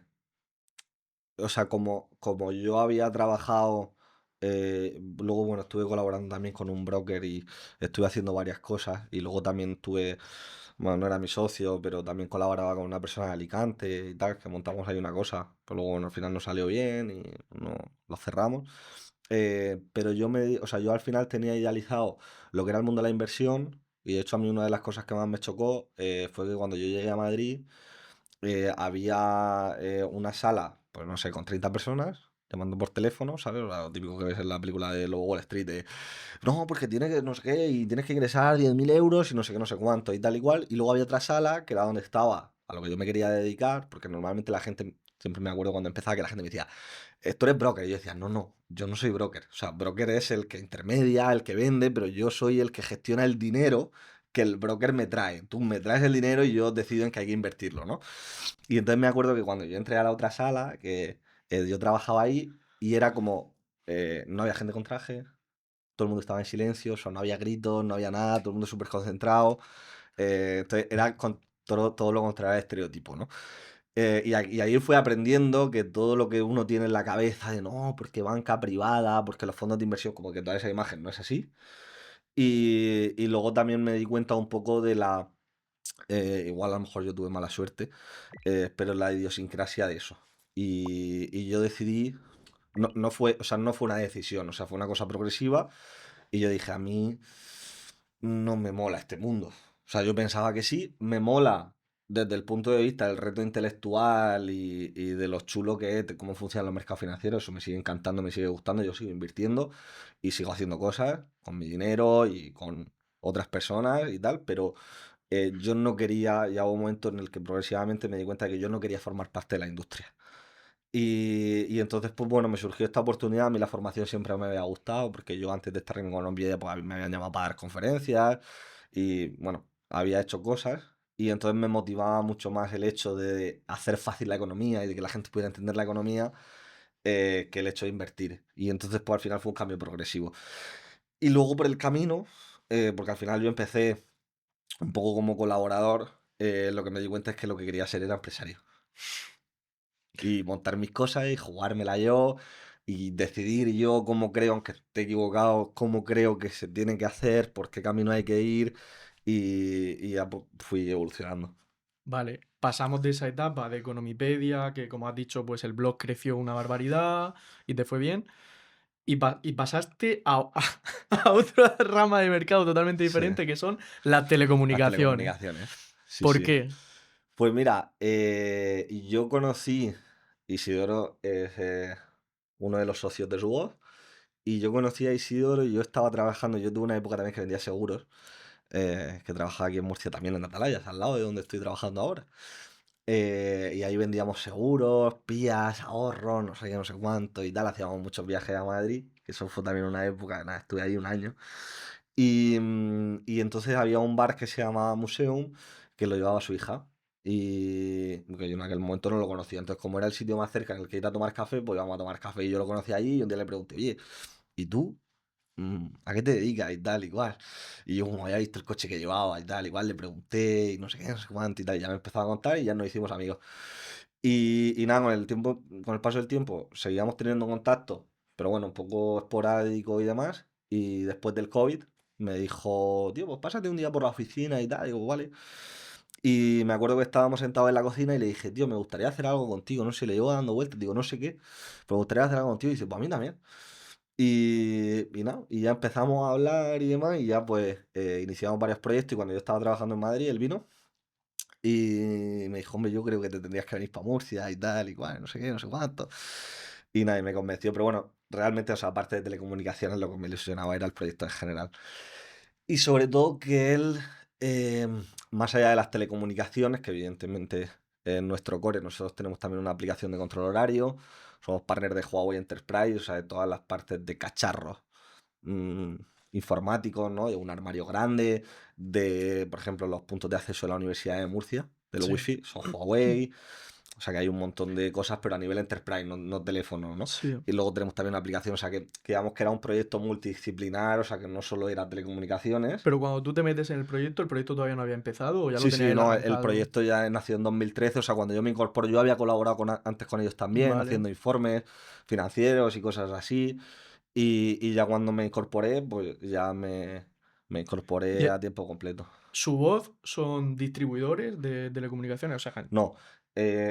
o sea, como yo había trabajado, luego, bueno, estuve colaborando también con un broker y estuve haciendo varias cosas. Y luego también tuve, bueno, no era mi socio, pero también colaboraba con una persona de Alicante y tal, que montamos ahí una cosa. Pero luego, bueno, al final no salió bien y no lo cerramos. Pero o sea, yo al final tenía idealizado lo que era el mundo de la inversión. Y de hecho, a mí una de las cosas que más me chocó fue que cuando yo llegué a Madrid, había una sala, pues no sé, con 30 personas, llamando por teléfono, ¿sabes? Lo típico que ves en la película de Lobo Wall Street, de, no, porque tienes que, no sé qué, y tienes que ingresar 10.000 euros y no sé qué, no sé cuánto, y tal igual. Y luego había otra sala, que era donde estaba, a lo que yo me quería dedicar, porque normalmente la gente, siempre me acuerdo cuando empezaba, que la gente me decía, tú eres broker. Y yo decía, no, no, yo no soy broker. O sea, broker es el que intermedia, el que vende, pero yo soy el que gestiona el dinero que el broker me trae. Tú me traes el dinero y yo decido en que hay que invertirlo, ¿no? Y entonces me acuerdo que cuando yo entré a la otra sala, que yo trabajaba ahí y era como, no había gente con traje, todo el mundo estaba en silencio, o sea, no había gritos, no había nada, todo el mundo súper concentrado. Entonces era todo lo contrario al estereotipo, ¿no? Y ahí fui aprendiendo que todo lo que uno tiene en la cabeza de no, porque banca privada, porque los fondos de inversión, como que toda esa imagen no es así. Y luego también me di cuenta un poco de igual a lo mejor yo tuve mala suerte, pero la idiosincrasia de eso. Y yo decidí, no fue, o sea, no fue una decisión, o sea, fue una cosa progresiva. Y yo dije, a mí no me mola este mundo. O sea, yo pensaba que sí, me mola desde el punto de vista del reto intelectual y de lo chulo que es, de cómo funcionan los mercados financieros. Eso me sigue encantando, me sigue gustando. Yo sigo invirtiendo y sigo haciendo cosas con mi dinero y con otras personas y tal, pero yo no quería, ya hubo un momento en el que progresivamente me di cuenta de que yo no quería formar parte de la industria. Y entonces, pues bueno, me surgió esta oportunidad. A mí la formación siempre me había gustado, porque yo antes de estar en Colombia, pues me habían llamado para dar conferencias y bueno, había hecho cosas. Y entonces me motivaba mucho más el hecho de hacer fácil la economía y de que la gente pudiera entender la economía, que el hecho de invertir. Y entonces, pues al final fue un cambio progresivo. Y luego por el camino, porque al final yo empecé un poco como colaborador, lo que me di cuenta es que lo que quería ser era empresario. Y montar mis cosas y jugármela yo y decidir yo cómo creo, aunque esté equivocado, cómo creo que se tiene que hacer, por qué camino hay que ir y ya pues, fui evolucionando. Vale, pasamos de esa etapa de Economipedia, que como has dicho, pues el blog creció una barbaridad y te fue bien. Y pasaste a otra rama de mercado totalmente Sí, diferente, que son las las telecomunicaciones. telecomunicaciones. Sí, ¿Por sí. qué? Pues mira, yo conocí, Isidoro es uno de los socios de su voz, y yo conocí a Isidoro y yo estaba trabajando, yo tuve una época también que vendía seguros, que trabajaba aquí en Murcia también en Atalaya, al lado de donde estoy trabajando ahora. Y ahí vendíamos seguros, pías, ahorros, no sé qué, no sé cuánto y tal. Hacíamos muchos viajes a Madrid, que eso fue también una época, nada, estuve ahí un año. Y entonces había un bar que se llamaba Museum, que lo llevaba su hija. Y que yo en aquel momento no lo conocía. Entonces, como era el sitio más cerca en el que ir a tomar café, pues íbamos a tomar café. Y yo lo conocí allí y un día le pregunté, oye, ¿y tú? ¿A qué te dedicas? Y tal, igual. Y yo, como había visto el coche que llevaba y tal, igual le pregunté y no sé qué, no sé cuánto y tal. Y ya me empezaba a contar y ya nos hicimos amigos. Y nada, con el tiempo, con el paso del tiempo, seguíamos teniendo contacto, pero bueno, un poco esporádico y demás. Y después del COVID me dijo, tío, pues pásate un día por la oficina y tal. Digo, vale. Y me acuerdo que estábamos sentados en la cocina y le dije, tío, me gustaría hacer algo contigo. No sé, le llevo dando vueltas, digo, no sé qué, pero me gustaría hacer algo contigo. Y dice, pues a mí también. Y nada, y ya empezamos a hablar y demás, y ya pues iniciamos varios proyectos. Y cuando yo estaba trabajando en Madrid, él vino y me dijo, hombre, yo creo que te tendrías que venir para Murcia y tal, y cual, no sé qué, no sé cuánto. Y nada, y me convenció, pero bueno, realmente, o sea, aparte de telecomunicaciones, lo que me ilusionaba era el proyecto en general. Y sobre todo que él, más allá de las telecomunicaciones, que evidentemente es nuestro core, nosotros tenemos también una aplicación de control horario, somos partner de Huawei Enterprise, o sea, de todas las partes de cacharros mm, informáticos, ¿no? De un armario grande, de, por ejemplo, los puntos de acceso de la Universidad de Murcia, del Sí. Wi-Fi, son Huawei, o sea que hay un montón de cosas, pero a nivel enterprise, no teléfono, ¿no? Sí. Y luego tenemos también una aplicación, o sea que digamos que era un proyecto multidisciplinar, o sea que no solo era telecomunicaciones. Pero cuando tú te metes en el proyecto todavía no había empezado o ya lo Sí, tenías sí, él no, el arrancado. proyecto ya nació en 2013, o sea, cuando yo me incorporo, yo había colaborado antes con ellos también, Vale. haciendo informes financieros y cosas así, y ya cuando me incorporé, pues ya me Y incorporé a tiempo completo. su voz son distribuidores de telecomunicaciones, o sea, No,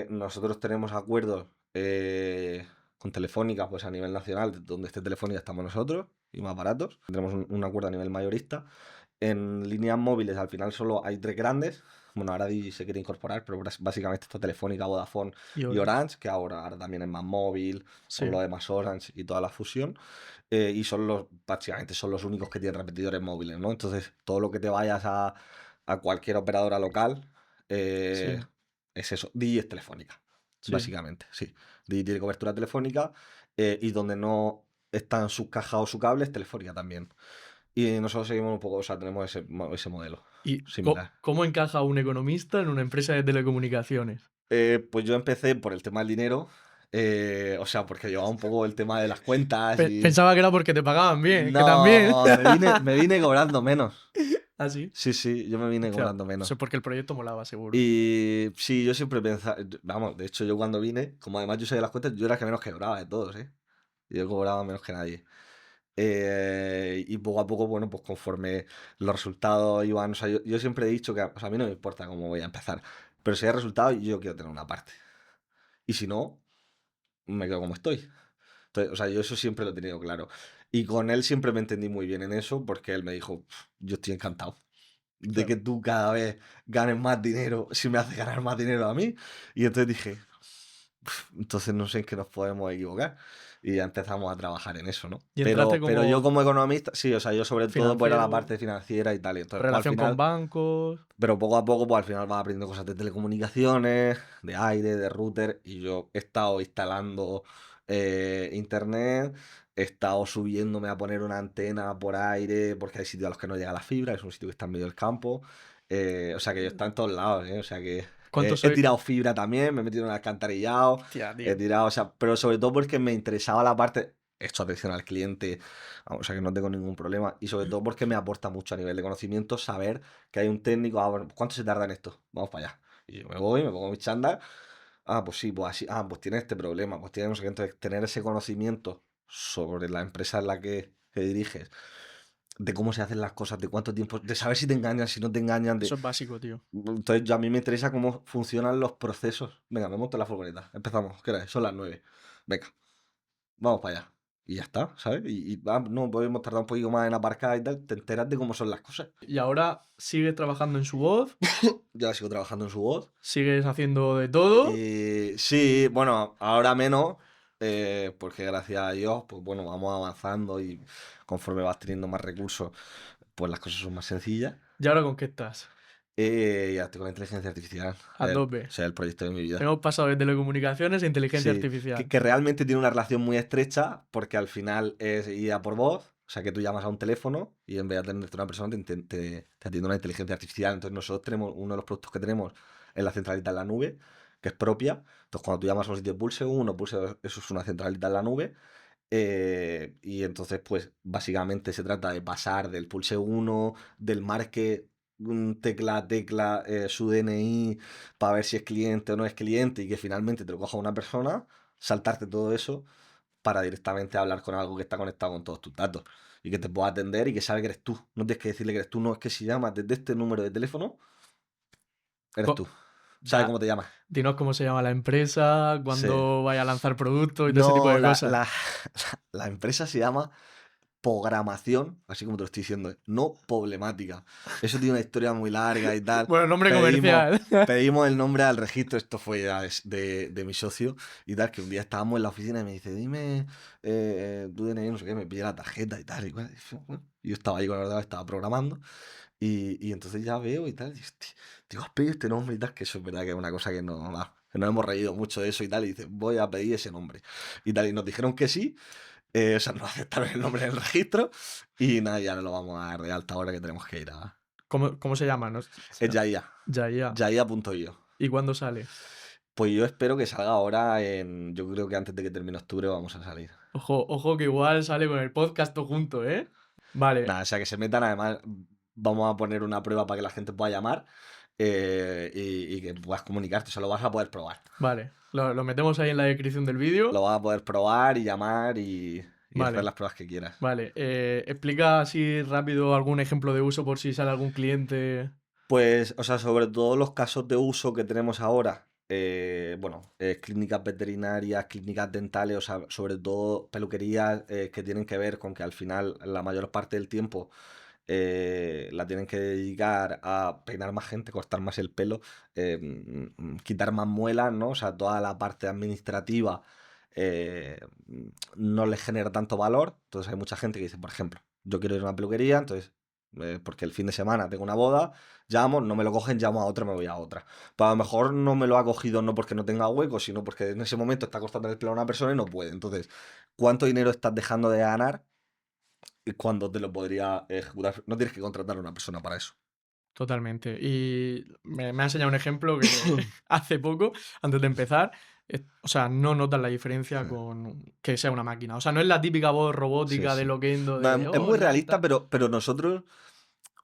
nosotros tenemos acuerdos con Telefónica, pues a nivel nacional, donde esté Telefónica estamos nosotros, y más baratos. Tenemos un acuerdo a nivel mayorista. En líneas móviles, al final solo hay tres grandes. Bueno, ahora Digi se quiere incorporar, pero básicamente está Telefónica, Vodafone y y Orange. Orange, que ahora también es más móvil, por Sí. lo demás Orange y toda la fusión. Y básicamente son los únicos que tienen repetidores móviles, ¿no? Entonces, todo lo que te vayas a cualquier operadora local, Sí. es eso. Digi es Telefónica, Sí. básicamente, sí. Digi tiene cobertura telefónica, y donde no están sus cajas o su cable es Telefónica también. Y nosotros seguimos un poco, o sea, tenemos ese modelo ¿Y similar. cómo encaja un economista en una empresa de telecomunicaciones? Pues yo empecé por el tema del dinero, o sea, porque llevaba un poco el tema de las cuentas y... Pensaba que era porque te pagaban bien, que también. No, me vine cobrando menos. ¿Ah, sí? Sí, sí, yo me vine Hostia, cobrando eso menos. es porque el proyecto molaba, seguro. Y sí, yo siempre pensaba, vamos, de hecho yo cuando vine, como además yo sabía las cuentas, yo era el que menos cobraba de todos, ¿eh? Yo cobraba menos que nadie. Y poco a poco, bueno, pues conforme los resultados iban, o sea, yo siempre he dicho que, o sea, a mí no me importa cómo voy a empezar, pero si hay resultados, yo quiero tener una parte. Y si no, me quedo como estoy. Entonces, o sea, yo eso siempre lo he tenido claro. Y con él siempre me entendí muy bien en eso, porque él me dijo, yo estoy encantado de que Claro. tú cada vez ganes más dinero si me haces ganar más dinero a mí. Y entonces dije, entonces no sé en qué nos podemos equivocar. Y ya empezamos a trabajar en eso, ¿no? Y entraste Pero yo como como economista, sí, o sea, yo sobre todo pues era la financiero, parte financiera y tal. Y entonces, pues al relación con final, bancos. pero poco a poco, pues al final vas aprendiendo cosas de telecomunicaciones, de aire, de router. Y yo he estado instalando internet, he estado subiéndome a poner una antena por aire, porque hay sitios a los que no llega la fibra, es un sitio que está en medio del campo. O sea que yo estoy en todos lados, ¿eh? O sea que ¿Cuántos he sois? tirado fibra también, me he metido en el alcantarillado, Hostia, he tío. tirado, o sea, pero sobre todo porque me interesaba la parte, he hecho atención al cliente, o sea que no tengo ningún problema, y sobre todo porque me aporta mucho a nivel de conocimiento saber que hay un técnico, bueno, ¿cuánto se tarda en esto? Vamos para allá. Y yo me voy, me pongo mis chandas, pues sí, pues así, pues tiene este problema, pues tiene no sé qué, entonces tener ese conocimiento sobre la empresa en la que diriges, de cómo se hacen las cosas, de cuánto tiempo, de saber si te engañan, si no te engañan, Eso es básico, tío. entonces a mí me interesa cómo funcionan los procesos. Venga, me monto en la furgoneta, empezamos, ¿qué hora es? Son las 9. Venga, vamos para allá. Y ya está, ¿sabes? No podemos tardar un poquito más en aparcar y tal, te enteras de cómo son las cosas. Y ahora sigues trabajando en su voz, Ya sigo trabajando en su voz. sigues haciendo de todo. Sí, bueno, ahora menos, porque gracias a Dios, pues bueno, vamos avanzando y conforme vas teniendo más recursos, pues las cosas son más sencillas. ¿Y ahora con qué estás? Ya estoy con la inteligencia artificial. A tope. O sea, el proyecto de mi vida. Hemos pasado de telecomunicaciones a inteligencia Sí, artificial. que realmente tiene una relación muy estrecha porque al final es IA por voz, o sea que tú llamas a un teléfono y en vez de atenderte una persona te atiende una inteligencia artificial. Entonces nosotros tenemos uno de los productos que tenemos en la centralita en la nube, que es propia. Entonces cuando tú llamas a un sitio de Pulse 1, Pulse 2, eso es una centralita en la nube. Y entonces pues básicamente se trata de pasar del Pulse 1, del marque tecla a tecla su DNI para ver si es cliente o no es cliente y que finalmente te lo coja una persona, saltarte todo eso para directamente hablar con algo que está conectado con todos tus datos y que te pueda atender y que sabe que eres tú. No tienes que decirle que eres tú, no, es que si llamas desde este número de teléfono, eres Co- tú. Sabe Da, cómo te llamas. dinos cómo se llama la empresa, Sí. cuándo vaya a lanzar productos y todo ese tipo No, de cosas. la empresa se llama programación, así como te lo estoy diciendo, no problemática. Eso tiene una historia muy larga y tal. Bueno, nombre Pedimos, comercial. pedimos el nombre al registro, esto fue ya de mi socio y tal, que un día estábamos en la oficina y me dice, dime tu DNI, no sé qué, me pide la tarjeta y tal. Y bueno, y yo estaba ahí con la verdad, estaba programando y entonces ya veo y tal, y digo, has pedido este nombre y tal, que eso es verdad que es una cosa que no, que nos hemos reído mucho de eso y tal, y dice, voy a pedir ese nombre. Y tal, y nos dijeron que sí. O sea, no aceptaron el nombre en el registro y nada, ya no lo vamos a dar de alta ahora que tenemos que ir a... ¿Cómo se llama? ¿No? Es Yaia, Ya. Yaia.io. ¿Y cuándo sale? Pues yo espero que salga ahora yo creo que antes de que termine octubre vamos a salir. Ojo, ojo que igual sale con el podcast todo junto, ¿eh? Vale, Nada, o sea, que se metan, además vamos a poner una prueba para que la gente pueda llamar y que puedas comunicarte, o sea, lo vas a poder probar. vale. Lo metemos ahí en la descripción del vídeo. Lo vas a poder probar y llamar y hacer Vale, las pruebas que quieras. vale. Explica así rápido algún ejemplo de uso por si sale algún cliente. Pues, o sea, sobre todo los casos de uso que tenemos ahora, bueno, clínicas veterinarias, clínicas dentales, o sea, sobre todo peluquerías que tienen que ver con que al final la mayor parte del tiempo la tienen que dedicar a peinar más gente, cortar más el pelo, quitar más muelas, ¿no? O sea, toda la parte administrativa no les genera tanto valor. Entonces hay mucha gente que dice, por ejemplo, yo quiero ir a una peluquería, entonces porque el fin de semana tengo una boda, llamo, no me lo cogen, llamo a otra, me voy a otra. Pero a lo mejor no me lo ha cogido no porque no tenga hueco, sino porque en ese momento está cortando el pelo a una persona y no puede. Entonces, ¿cuánto dinero estás dejando de ganar cuando te lo podría ejecutar? No tienes que contratar a una persona para eso. Totalmente. Y me ha enseñado un ejemplo que hace poco, antes de empezar, o sea, no notas la diferencia Sí, con que sea una máquina. O sea, no es la típica voz sí, robótica de sí. Loquendo No, de es muy hola y realista, tal. pero nosotros,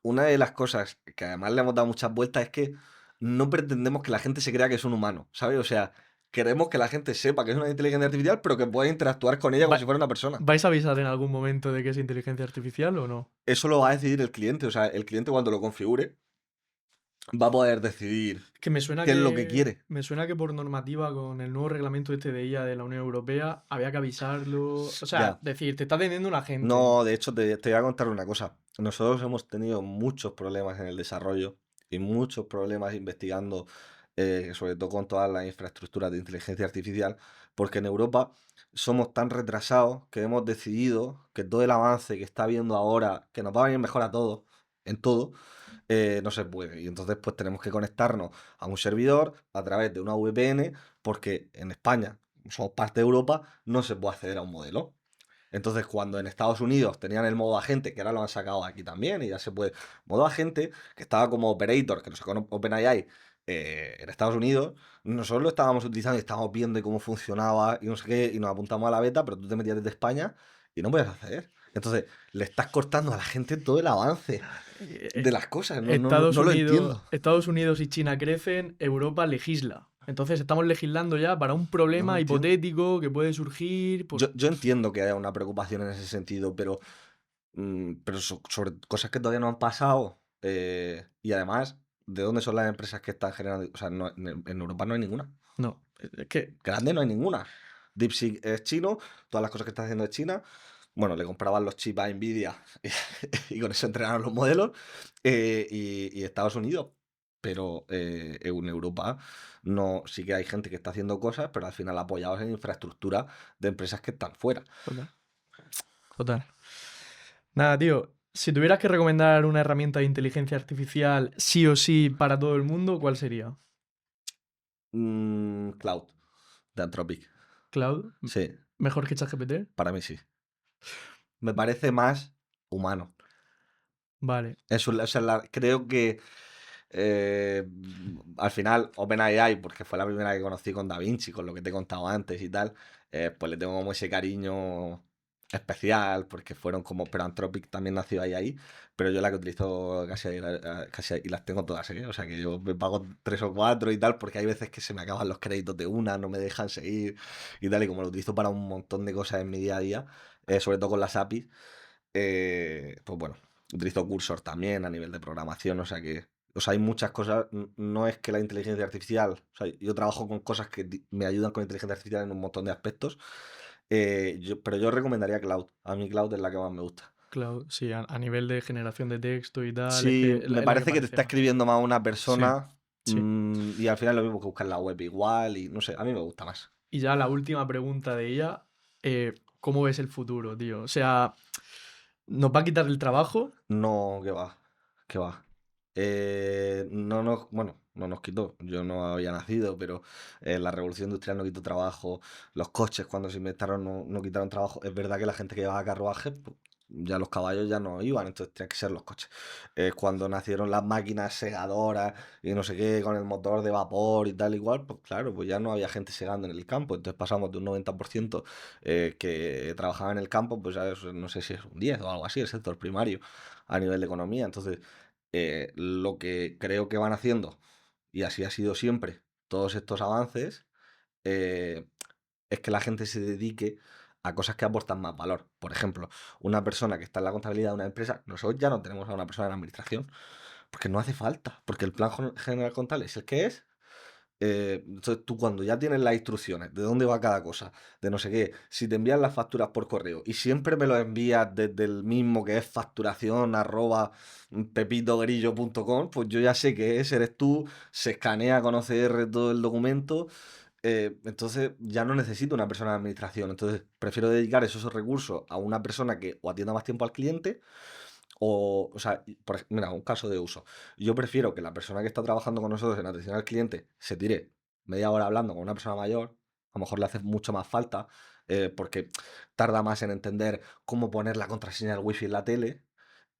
una de las cosas que además le hemos dado muchas vueltas es que no pretendemos que la gente se crea que es un humano, ¿sabes? O sea, queremos que la gente sepa que es una inteligencia artificial, pero que pueda interactuar con ella como si Va- fuera una persona. ¿Vais a avisar en algún momento de que es inteligencia artificial o no? Eso lo va a decidir el cliente, o sea, el cliente cuando lo configure va a poder decidir Que qué es lo que quiere. me suena que por normativa con el nuevo reglamento este de IA de la Unión Europea había que avisarlo. O sea, Ya. decir, te está atendiendo un agente. No, de hecho, te voy a contar una cosa. Nosotros hemos tenido muchos problemas en el desarrollo y muchos problemas investigando, sobre todo con todas las infraestructuras de inteligencia artificial, porque en Europa somos tan retrasados que hemos decidido que todo el avance que está habiendo ahora, que nos va a venir mejor a todos, en todo, no se puede. Y entonces, pues tenemos que conectarnos a un servidor a través de una VPN, porque en España, somos parte de Europa, no se puede acceder a un modelo. Entonces, cuando en Estados Unidos tenían el modo agente, que ahora lo han sacado aquí también, y ya se puede. Modo agente, que estaba como operator, que no sé, con OpenAI en Estados Unidos, nosotros lo estábamos utilizando y estábamos viendo cómo funcionaba y no sé qué, y nos apuntamos a la beta, pero tú te metías desde España y no podías acceder. Entonces, le estás cortando a la gente todo el avance Eh, de las cosas. No lo entiendo. Estados Unidos y China crecen, Europa legisla. Entonces estamos legislando ya para un No lo problema entiendo. hipotético que puede surgir. Yo entiendo que haya una preocupación en ese sentido, pero sobre cosas que todavía no han pasado. Y además, ¿de dónde son las empresas que están generando? O sea, en Europa no hay ninguna. No, es que Grande no hay ninguna. DeepSeek es chino, todas las cosas que está haciendo es China. Bueno, le compraban los chips a Nvidia y con eso entrenaron los modelos. Y Estados Unidos. Pero en Europa no, sí que hay gente que está haciendo cosas, pero al final apoyados en infraestructura de empresas que están fuera. total, total. Nada, tío. Si tuvieras que recomendar una herramienta de inteligencia artificial sí o sí para todo el mundo, ¿cuál sería? Cloud, de Anthropic. Cloud, Sí, mejor que ChatGPT. para mí sí. Me parece más humano. Vale, Eso, o sea, creo que al final OpenAI, porque fue la primera que conocí con DaVinci, con lo que te he contado antes y tal, pues le tengo como ese cariño especial, porque fueron como, pero Anthropic también nació ahí, pero yo la que utilizo casi y las tengo todas, ¿eh? O sea que yo me pago 3 o 4 y tal, porque hay veces que se me acaban los créditos de una, no me dejan seguir y tal, y como lo utilizo para un montón de cosas en mi día a día, sobre todo con las APIs, pues bueno, utilizo Cursor también a nivel de programación, o sea que, o sea, hay muchas cosas, no es que la inteligencia artificial, o sea, yo trabajo con cosas que me ayudan con inteligencia artificial en un montón de aspectos, pero yo recomendaría Cloud, a mí Cloud es la que más me gusta. Cloud, sí, a nivel de generación de texto y tal, es Sí, que es me la que parece que te parece está más. escribiendo más una Sí, persona sí. y al final lo mismo que buscar en la web igual y no sé, a mí me gusta más. Y ya la última pregunta de ella, ¿cómo ves el futuro, tío? O sea, ¿nos va a quitar el trabajo? No, que va, que va. Bueno, no nos quitó, yo no había nacido, pero la revolución industrial no quitó trabajo, los coches cuando se inventaron no quitaron trabajo. Es verdad que la gente que llevaba carruajes, pues, ya los caballos ya no iban, entonces tenían que ser los coches. Cuando nacieron las máquinas segadoras y no sé qué, con el motor de vapor y tal igual, pues claro, pues ya no había gente segando en el campo, entonces pasamos de un 90% que trabajaba en el campo, pues a eso, no sé si es un 10 o algo así, el sector primario a nivel de economía. Entonces, lo que creo que van haciendo, y así ha sido siempre, todos estos avances, eh, es que la gente se dedique a cosas que aportan más valor. Por ejemplo, una persona que está en la contabilidad de una empresa, nosotros ya no tenemos a una persona en la administración, porque no hace falta, porque el plan general contable es el que es. Entonces tú cuando ya tienes las instrucciones de dónde va cada cosa, de no sé qué, si te envían las facturas por correo y siempre me lo envías desde el mismo que es facturación arroba pepitogrillo.com, pues yo ya sé que ese eres tú, se escanea con OCR todo el documento, entonces ya no necesito una persona de administración, entonces prefiero dedicar esos recursos a una persona que o atienda más tiempo al cliente o sea, mira, un caso de uso. Yo prefiero que la persona que está trabajando con nosotros en atención al cliente se tire media hora hablando con una persona mayor, a lo mejor le hace mucho más falta, porque tarda más en entender cómo poner la contraseña del wifi en la tele.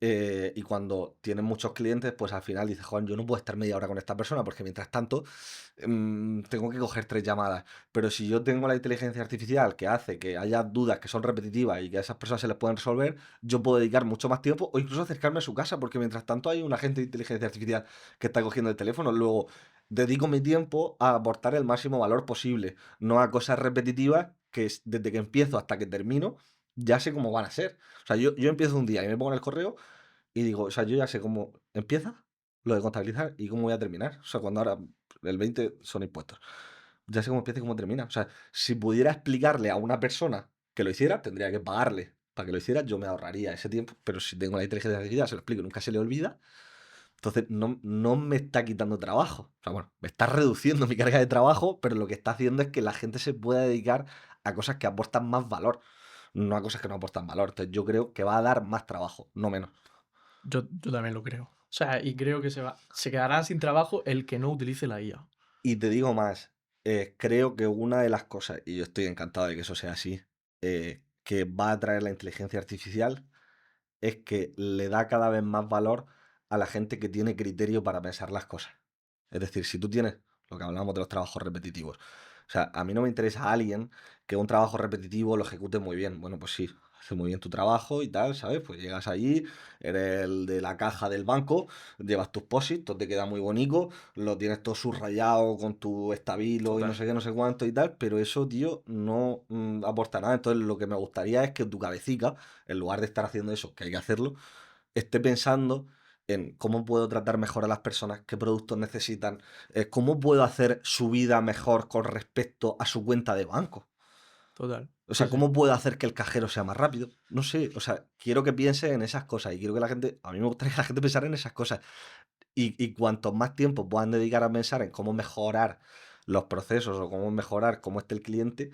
Y cuando tienen muchos clientes, pues al final dices, Juan, yo no puedo estar media hora con esta persona porque mientras tanto tengo que coger 3 llamadas. Pero si yo tengo la inteligencia artificial que hace que haya dudas que son repetitivas y que a esas personas se les pueden resolver, yo puedo dedicar mucho más tiempo o incluso acercarme a su casa, porque mientras tanto hay un agente de inteligencia artificial que está cogiendo el teléfono. Luego, dedico mi tiempo a aportar el máximo valor posible, no a cosas repetitivas que desde que empiezo hasta que termino, ya sé cómo van a ser. O sea, yo empiezo un día y me pongo en el correo y digo, o sea, yo ya sé cómo empieza lo de contabilizar y cómo voy a terminar. O sea, cuando ahora el 20 son impuestos. Ya sé cómo empieza y cómo termina. O sea, si pudiera explicarle a una persona que lo hiciera, tendría que pagarle para que lo hiciera, yo me ahorraría ese tiempo. Pero si tengo la inteligencia artificial, se lo explico y nunca se le olvida. Entonces, no me está quitando trabajo. O sea, bueno, me está reduciendo mi carga de trabajo, pero lo que está haciendo es que la gente se pueda dedicar a cosas que aportan más valor, no a cosas que no aportan valor. Entonces, yo creo que va a dar más trabajo, no menos. Yo también lo creo. O sea, y creo que se quedará sin trabajo el que no utilice la IA. Y te digo más, creo que una de las cosas, y yo estoy encantado de que eso sea así, que va a traer la inteligencia artificial es que le da cada vez más valor a la gente que tiene criterio para pensar las cosas. Es decir, si tú tienes lo que hablamos de los trabajos repetitivos, o sea, a mí no me interesa alguien que un trabajo repetitivo lo ejecute muy bien. Bueno, pues sí, hace muy bien tu trabajo y tal, ¿sabes? Pues llegas allí, eres el de la caja del banco, llevas tus posits, todo te queda muy bonito, lo tienes todo subrayado con tu estabilo y no Total. sé qué, no sé cuánto y tal, pero eso, tío, no aporta nada. Entonces, lo que me gustaría es que tu cabecita, en lugar de estar haciendo eso, que hay que hacerlo, esté pensando en cómo puedo tratar mejor a las personas, qué productos necesitan, cómo puedo hacer su vida mejor con respecto a su cuenta de banco. Total. O Sí, sea, sí. ¿cómo puedo hacer que el cajero sea más rápido? No sé, o sea, quiero que piense en esas cosas y quiero que la gente, a mí me gustaría que la gente pensara en esas cosas. Y cuanto más tiempo puedan dedicar a pensar en cómo mejorar los procesos o cómo mejorar cómo esté el cliente,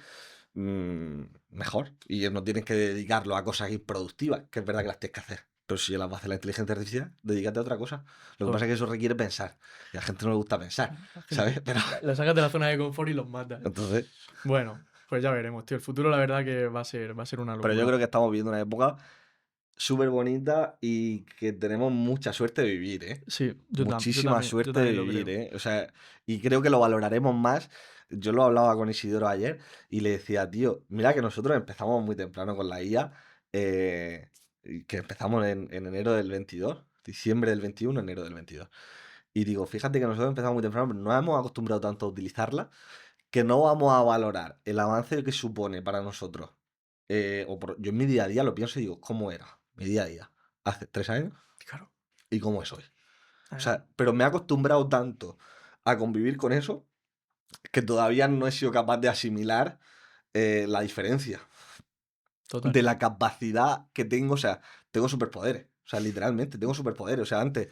mejor. Y no tienen que dedicarlo a cosas improductivas, que es verdad que las tienes que hacer. Pero si ya las va a hacer la inteligencia artificial, dedícate a otra cosa. Lo que pasa es Joder, que eso requiere pensar. Y a la gente no le gusta pensar, la gente ¿sabes? Pero la sacas de la zona de confort y los matas. entonces, Bueno, pues ya veremos, tío. El futuro, la verdad, que va a ser una pero yo locura. creo que estamos viviendo una época súper bonita y que tenemos mucha suerte de vivir, ¿eh? Sí, Muchísima yo suerte de también lo vivir, creo. ¿eh? O sea, y creo que lo valoraremos más. Yo lo hablaba con Isidoro ayer y le decía, tío, mira que nosotros empezamos muy temprano con la IA, y que empezamos en enero del 22, diciembre del 21, enero del 22. Y digo, fíjate que nosotros empezamos muy temprano, pero nos hemos acostumbrado tanto a utilizarla que no vamos a valorar el avance que supone para nosotros. Yo en mi día a día lo pienso y digo, ¿cómo era mi día a día hace 3 años Claro. y cómo es hoy? O Ah, sea, pero me he acostumbrado tanto a convivir con eso que todavía no he sido capaz de asimilar la diferencia total. de la capacidad que tengo. O sea, tengo superpoderes. O sea, literalmente, tengo superpoderes. O sea, antes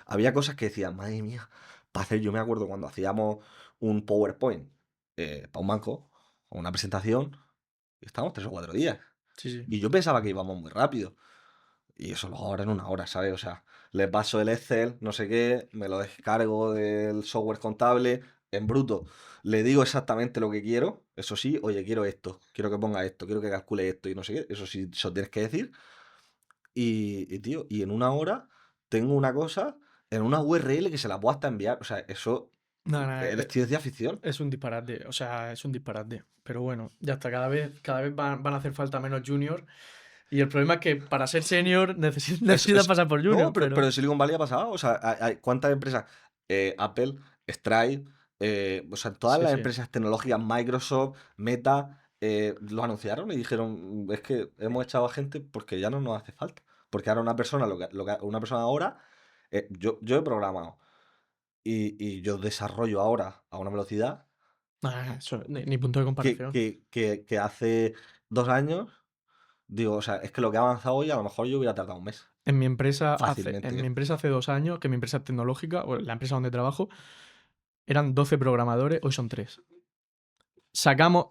había cosas que decía, madre mía, para hacer, yo me acuerdo cuando hacíamos un PowerPoint para un banco o una presentación, y estábamos 3 o 4 días. Sí, sí. Y yo pensaba que íbamos muy rápido. Y eso lo hago ahora en una hora, ¿sabes? O sea, le paso el Excel, no sé qué, me lo descargo del software contable en bruto. Le digo exactamente lo que quiero. Eso sí, oye, quiero esto, quiero que ponga esto, quiero que calcule esto y no sé qué. Eso sí, eso tienes que decir. Tío, y en una hora tengo una cosa en una URL que se la puedo hasta enviar. O sea, eso No, no, es ciencia ficción. es un disparate. O sea, es un disparate. Pero bueno, ya está. Cada vez van a hacer falta menos juniors. Y el problema es que para ser senior necesitas pasar por No, junior, pero pero. en Silicon Valley ha pasado. O sea, ¿cuántas empresas? Apple, Stripe, o sea, todas Sí, las sí. empresas tecnológicas, Microsoft, Meta, lo anunciaron y dijeron, es que hemos echado a gente porque ya no nos hace falta. Porque ahora una persona, una persona ahora, yo he programado y yo desarrollo ahora a una velocidad Ah, eso, ni punto de que, comparación. que, que hace 2 años, digo, o sea, es que lo que ha avanzado hoy a lo mejor yo hubiera tardado un mes. En Fácilmente, mi ¿eh? empresa hace 2 años, que mi empresa es tecnológica, o la empresa donde trabajo, eran 12 programadores, hoy son 3. Sacamos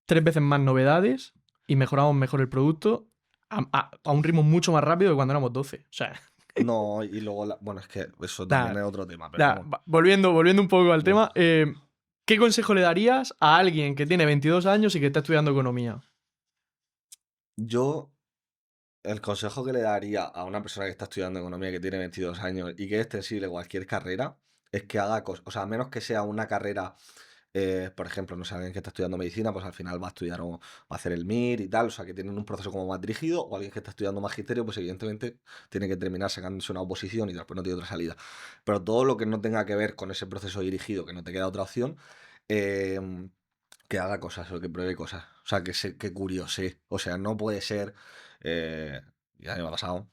3 veces más novedades y mejoramos mejor el producto a un ritmo mucho más rápido que cuando éramos 12. O sea, No, y luego, bueno, es que eso también nada, es otro tema, pero nada, vamos. volviendo un poco al Bueno, tema, ¿qué consejo le darías a alguien que tiene 22 años y que está estudiando economía? yo, el consejo que le daría a una persona que está estudiando economía que tiene 22 años y que es extensible a cualquier carrera, es que haga cosas, o sea, a menos que sea una carrera, por ejemplo, no sé, alguien que está estudiando medicina, pues al final va a estudiar o va a hacer el MIR y tal, o sea, que tienen un proceso como más dirigido, o alguien que está estudiando magisterio, pues evidentemente tiene que terminar sacándose una oposición y después no tiene otra salida. Pero todo lo que no tenga que ver con ese proceso dirigido, que no te queda otra opción, em, que haga cosas o que pruebe cosas. O sea, que curiose. O sea, no puede ser. Ya me ha pasado,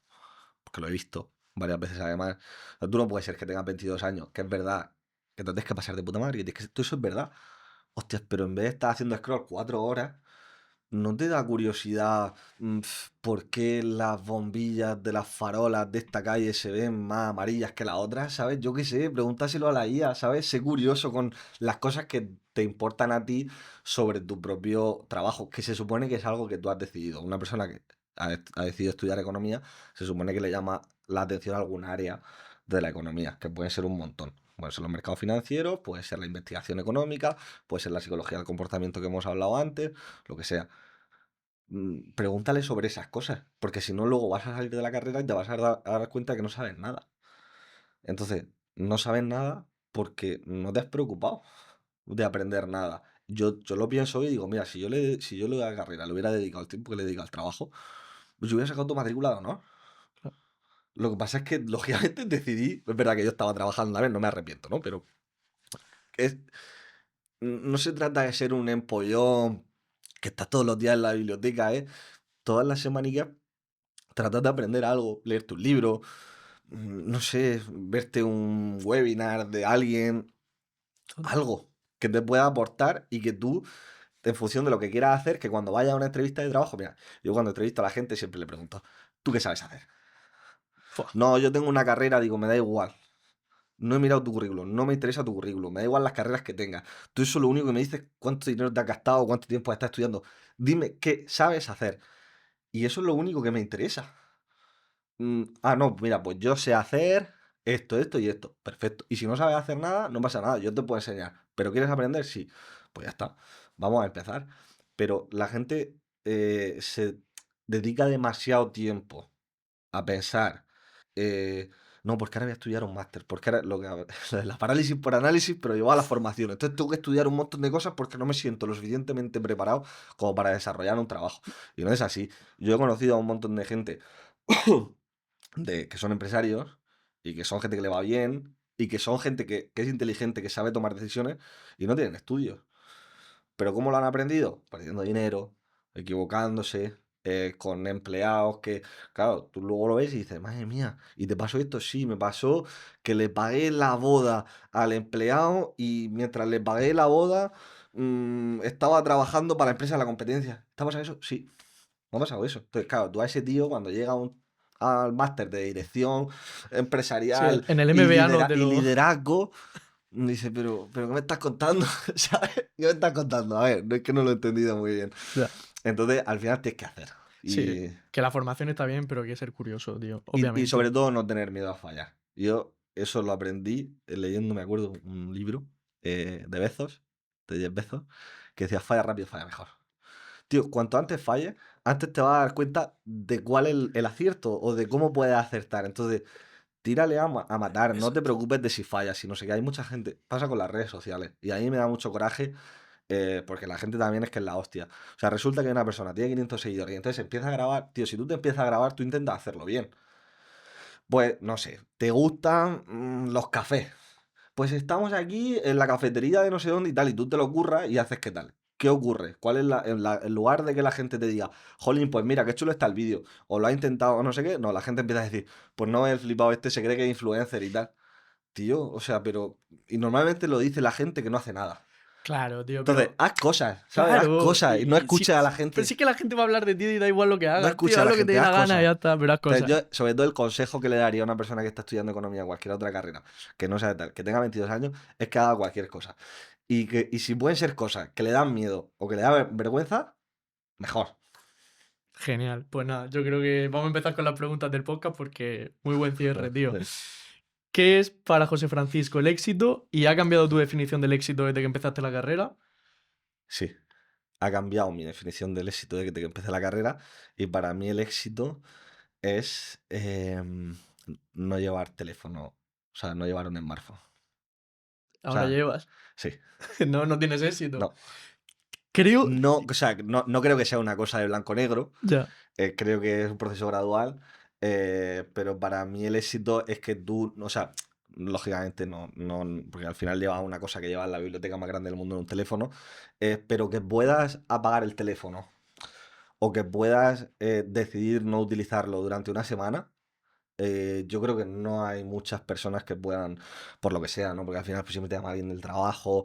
porque lo he visto varias veces además. O sea, tú no puedes ser que tengas 22 años, que es verdad, que te tienes que pasar de puta madre, que todo eso es verdad. Hostias, pero en vez de estar haciendo scroll 4 horas, ¿no te da curiosidad por qué las bombillas de las farolas de esta calle se ven más amarillas que las otras? ¿Sabes? Yo qué sé, pregúntaselo a la IA, ¿sabes? Sé curioso con las cosas que te importan a ti sobre tu propio trabajo, que se supone que es algo que tú has decidido. Una persona que ha decidido estudiar economía, se supone que le llama la atención a algún área de la economía, que pueden ser un montón. Pueden ser los mercados financieros, puede ser la investigación económica, puede ser la psicología del comportamiento que hemos hablado antes, lo que sea. Pregúntale sobre esas cosas, porque si no, luego vas a salir de la carrera y te vas a dar cuenta que no sabes nada. Entonces, no sabes nada porque no te has preocupado de aprender nada. Yo lo pienso y digo, mira, si yo la carrera le hubiera dedicado el tiempo que le he dedicado al trabajo, pues yo hubiera sacado tu matrícula de honor. Lo que pasa es que, lógicamente, decidí, es verdad que yo estaba trabajando, a ver, no me arrepiento, ¿no? Pero es, no se trata de ser un empollón que está todos los días en la biblioteca, ¿eh? Todas las semanicas tratar de aprender algo, leerte un libro, no sé, verte un webinar de alguien, algo que te pueda aportar y que tú, en función de lo que quieras hacer, que cuando vayas a una entrevista de trabajo, mira, yo cuando entrevisto a la gente siempre le pregunto, ¿tú qué sabes hacer? Fua. No, yo tengo una carrera, digo, me da igual. No he mirado tu currículum, no me interesa tu currículum, me da igual las carreras que tengas. Tú eso lo único que me dices es cuánto dinero te has gastado, cuánto tiempo estás estudiando. Dime qué sabes hacer. Y eso es lo único que me interesa. No, mira, pues yo sé hacer esto, esto y esto. Perfecto. Y si no sabes hacer nada, no pasa nada, yo te puedo enseñar. ¿Pero quieres aprender? Sí. Pues ya está. Vamos a empezar. Pero la gente se dedica demasiado tiempo a pensar, eh, no, porque ahora voy a estudiar un máster, porque ahora lo de la parálisis por análisis, pero llevado a la formación. Entonces tengo que estudiar un montón de cosas porque no me siento lo suficientemente preparado como para desarrollar un trabajo. Y no es así. Yo he conocido a un montón de gente que son empresarios y que son gente que le va bien y que son gente que es inteligente, que sabe tomar decisiones y no tienen estudios. ¿Pero cómo lo han aprendido? Perdiendo dinero, equivocándose, con empleados que, claro, tú luego lo ves y dices, madre mía, ¿y te pasó esto? Sí, me pasó que le pagué la boda al empleado y mientras le pagué la boda, estaba trabajando para la empresa de la competencia. ¿Te ha pasado eso? Sí, me ha pasado eso. Entonces, claro, tú a ese tío cuando llega al máster de dirección Sí, empresarial en el MBA no te y lo... liderazgo, dice, pero ¿qué me estás contando? ¿Sabes? ¿Qué me estás contando? A ver, no es que no lo he entendido muy bien. Ya. Entonces, al final tienes que hacer. Sí, Y, que la formación está bien, pero hay que ser curioso, tío, y obviamente. sobre todo no tener miedo a fallar. Yo eso lo aprendí leyendo, me acuerdo, un libro de Bezos, de Jeff Bezos, que decía, falla rápido, falla mejor. Tío, cuanto antes falles, antes te vas a dar cuenta de cuál es el acierto o de cómo puedes acertar. Entonces, tírale a matar, no te Exacto. preocupes de si fallas, sino sé que hay mucha gente, pasa con las redes sociales, y a mí me da mucho coraje porque la gente también es que es la hostia. O sea, resulta que una persona tiene 500 seguidores y entonces empieza a grabar, tío, si tú te empiezas a grabar, tú intentas hacerlo bien. Pues, no sé, te gustan los cafés. Pues estamos aquí en la cafetería de no sé dónde y tal, y tú te lo curras y haces qué tal. ¿Qué ocurre? ¿Cuál es en lugar de que la gente te diga, jolín, pues mira, qué chulo está el vídeo, o lo ha intentado, o no sé qué? No, la gente empieza a decir, pues no, el flipado este se cree que es influencer y tal. Tío, o sea, pero. Y normalmente lo dice la gente que no hace nada. Claro, tío, Entonces, pero... haz cosas, ¿sabes? Haz Claro, cosas y no y sí, escuches a la pero gente. sí que la gente va a hablar de ti y da igual lo que No hagas, tío, escuches a haz la lo que te gente, dé haz la gana y cosas. ya está, pero haz Entonces, cosas. yo, sobre todo, el consejo que le daría a una persona que está estudiando economía o cualquier otra carrera, que no sabe tal, que tenga 22 años, es que haga cualquier cosa. Y si pueden ser cosas que le dan miedo o que le da vergüenza, mejor. Genial, pues nada, yo creo que vamos a empezar con las preguntas del podcast porque muy buen cierre, tío. ¿Qué es para José Francisco el éxito y ha cambiado tu definición del éxito desde que empezaste la carrera? Sí, ha cambiado mi definición del éxito desde que empecé la carrera. Y para mí el éxito es no llevar teléfono, o sea, no llevar un smartphone. O Ahora sea, llevas. sí, No, no tienes éxito. no. Creo... No, o sea, no creo que sea una cosa de blanco-negro, Ya, creo que es un proceso gradual, pero para mí el éxito es que tú, o sea, lógicamente no, porque al final llevas una cosa que llevas la biblioteca más grande del mundo en un teléfono, pero que puedas apagar el teléfono o que puedas decidir no utilizarlo durante una semana. Yo creo que no hay muchas personas que puedan, por lo que sea, ¿no? Porque al final pues, siempre te llama alguien del trabajo.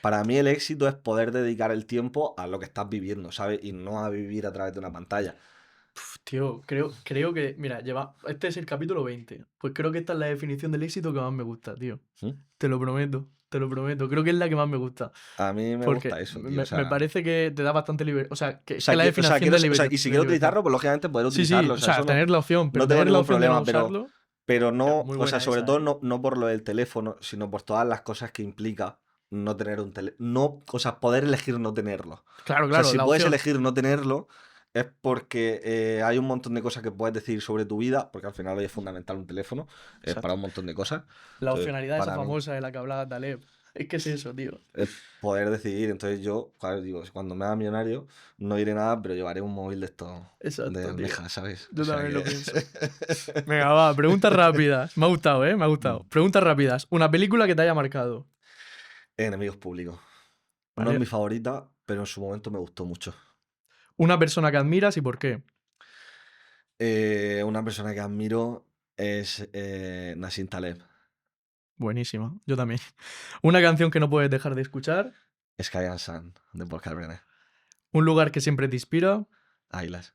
Para mí el éxito es poder dedicar el tiempo a lo que estás viviendo, ¿sabes? Y no a vivir a través de una pantalla. tío, creo que... Mira, lleva... Este es el capítulo 20. Pues creo que esta es la definición del éxito que más me gusta, tío. ¿Mm? Te lo prometo, te lo prometo. Creo que es la que más me gusta. A mí me gusta Porque eso, tío. me parece que te da bastante libertad. O sea, que la definición Quiero, de, y si de quiero libertad. utilizarlo, pues lógicamente poder Sí, sí, utilizarlo. O o sea, sea, eso no, tener la opción, no pero tengo tener la ningún opción de no problema, usarlo. pero Hostia, no, muy o sea, buena sobre esa, todo ¿eh? no por lo del teléfono, sino por todas las cosas que implica no tener un teléfono. No, o sea, poder elegir no tenerlo. Claro, O sea, claro, si la puedes opción. elegir no tenerlo, es porque hay un montón de cosas que puedes decir sobre tu vida, porque al final hoy es fundamental un teléfono para Exacto. un montón de cosas. La Entonces, opcionalidad esa para mí, famosa de la que hablaba Taleb. Es que es eso, tío. es poder decidir. Entonces yo, claro, digo, cuando me haga millonario, no diré nada, pero llevaré un móvil de estos de Exacto, tío. almeja, ¿sabes? O Yo sea también lo que... pienso. Venga, va, preguntas rápidas. Me ha gustado, ¿eh? Me ha gustado. Preguntas rápidas. Una película que te haya marcado. Enemigos públicos. No es mi ¿Vale? favorita, pero en su momento me gustó mucho. Una persona que admiras y por qué. Una persona que admiro es Nassim Taleb. Buenísima, yo también. Una canción que no puedes dejar de escuchar. Sky and Sun, de Paul Kalkbrenner. Un lugar que siempre te inspira. Águilas.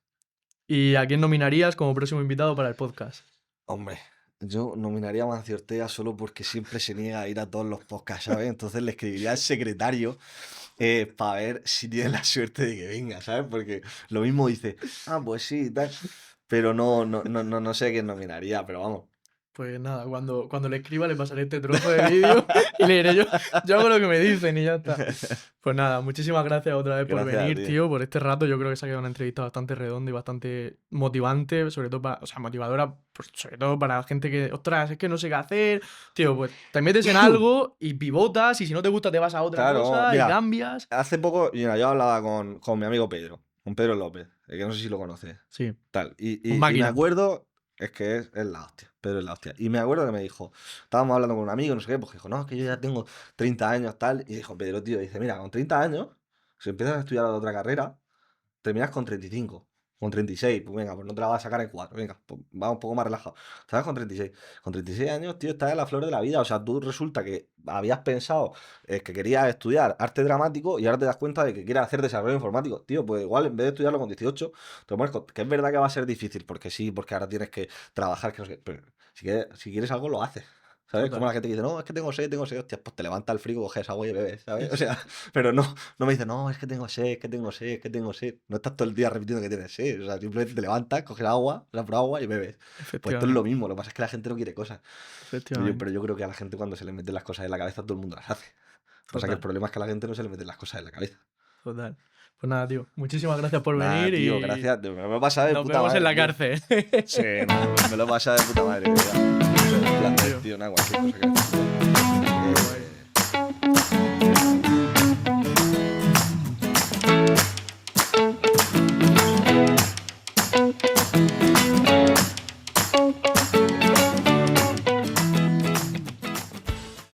¿Y a quién nominarías como próximo invitado para el podcast? Hombre, yo nominaría a Mancio Ortega solo porque siempre se niega a ir a todos los podcasts, ¿sabes? Entonces le escribiría al secretario para ver si tiene la suerte de que venga, ¿sabes? Porque lo mismo dice, pues sí, tal. pero no sé quién nominaría, pero vamos. Pues nada, cuando le escriba le pasaré este trozo de vídeo y le diré yo hago lo que me dicen y ya está. Pues nada, muchísimas gracias otra vez por Gracias a venir, ti. tío, por este rato. Yo creo que se ha quedado una entrevista bastante redonda y bastante motivante, sobre todo para, o sea, motivadora, pues, sobre todo para la gente que, ostras, es que no sé qué hacer. Tío, pues te metes en algo y pivotas y si no te gusta te vas a otra Claro, cosa y mira, cambias. hace poco, mira, yo hablaba con mi amigo Pedro, con Pedro López, que no sé si lo conoces, Sí, tal, un y me máquina. acuerdo, es que es la hostia, Pedro es la hostia, y me acuerdo que me dijo, estábamos hablando con un amigo, no sé qué, pues dijo, no, es que yo ya tengo 30 años, tal, y dijo, Pedro, tío, dice, mira, con 30 años, si empiezas a estudiar otra carrera, terminas con 35, con 36, pues venga, pues no te la vas a sacar en 4, venga, pues vamos un poco más relajado. Estás con 36. Con 36 años, tío, estás en la flor de la vida. O sea, tú resulta que habías pensado que querías estudiar arte dramático y ahora te das cuenta de que quieres hacer desarrollo informático. Tío, pues igual en vez de estudiarlo con 18, te lo pones que es verdad que va a ser difícil, porque sí, porque ahora tienes que trabajar, que no sé qué, pero si quieres algo, lo haces. ¿Sabes? Como Total. la gente que dice, no, es que tengo sed, hostia, pues te levanta el frigo, coges agua y bebes, ¿sabes? O sea, pero no me dice, no, es que tengo sed, es que tengo sed, es que tengo sed. No estás todo el día repitiendo que tienes sed. O sea, simplemente te levantas, coges agua, vas por agua y bebes. Pues esto es lo Efectivamente, mismo. Lo que pasa es que la gente no quiere cosas. Pero efectivamente. yo creo que a la gente cuando se le meten las cosas en la cabeza, todo el mundo las hace. Lo que pasa es que el Total, problema es que a la gente no se le meten las cosas en la cabeza. total. Pues nada, tío, muchísimas gracias por Nada, venir tío, y gracias. Me lo he pasado de nos puta vemos en madre, la tío. cárcel. Sí, nada, me lo he pasado de puta madre, de verdad. Un Venga, placer, tío. tío. Nada, cualquier cosa que necesites. Qué guay.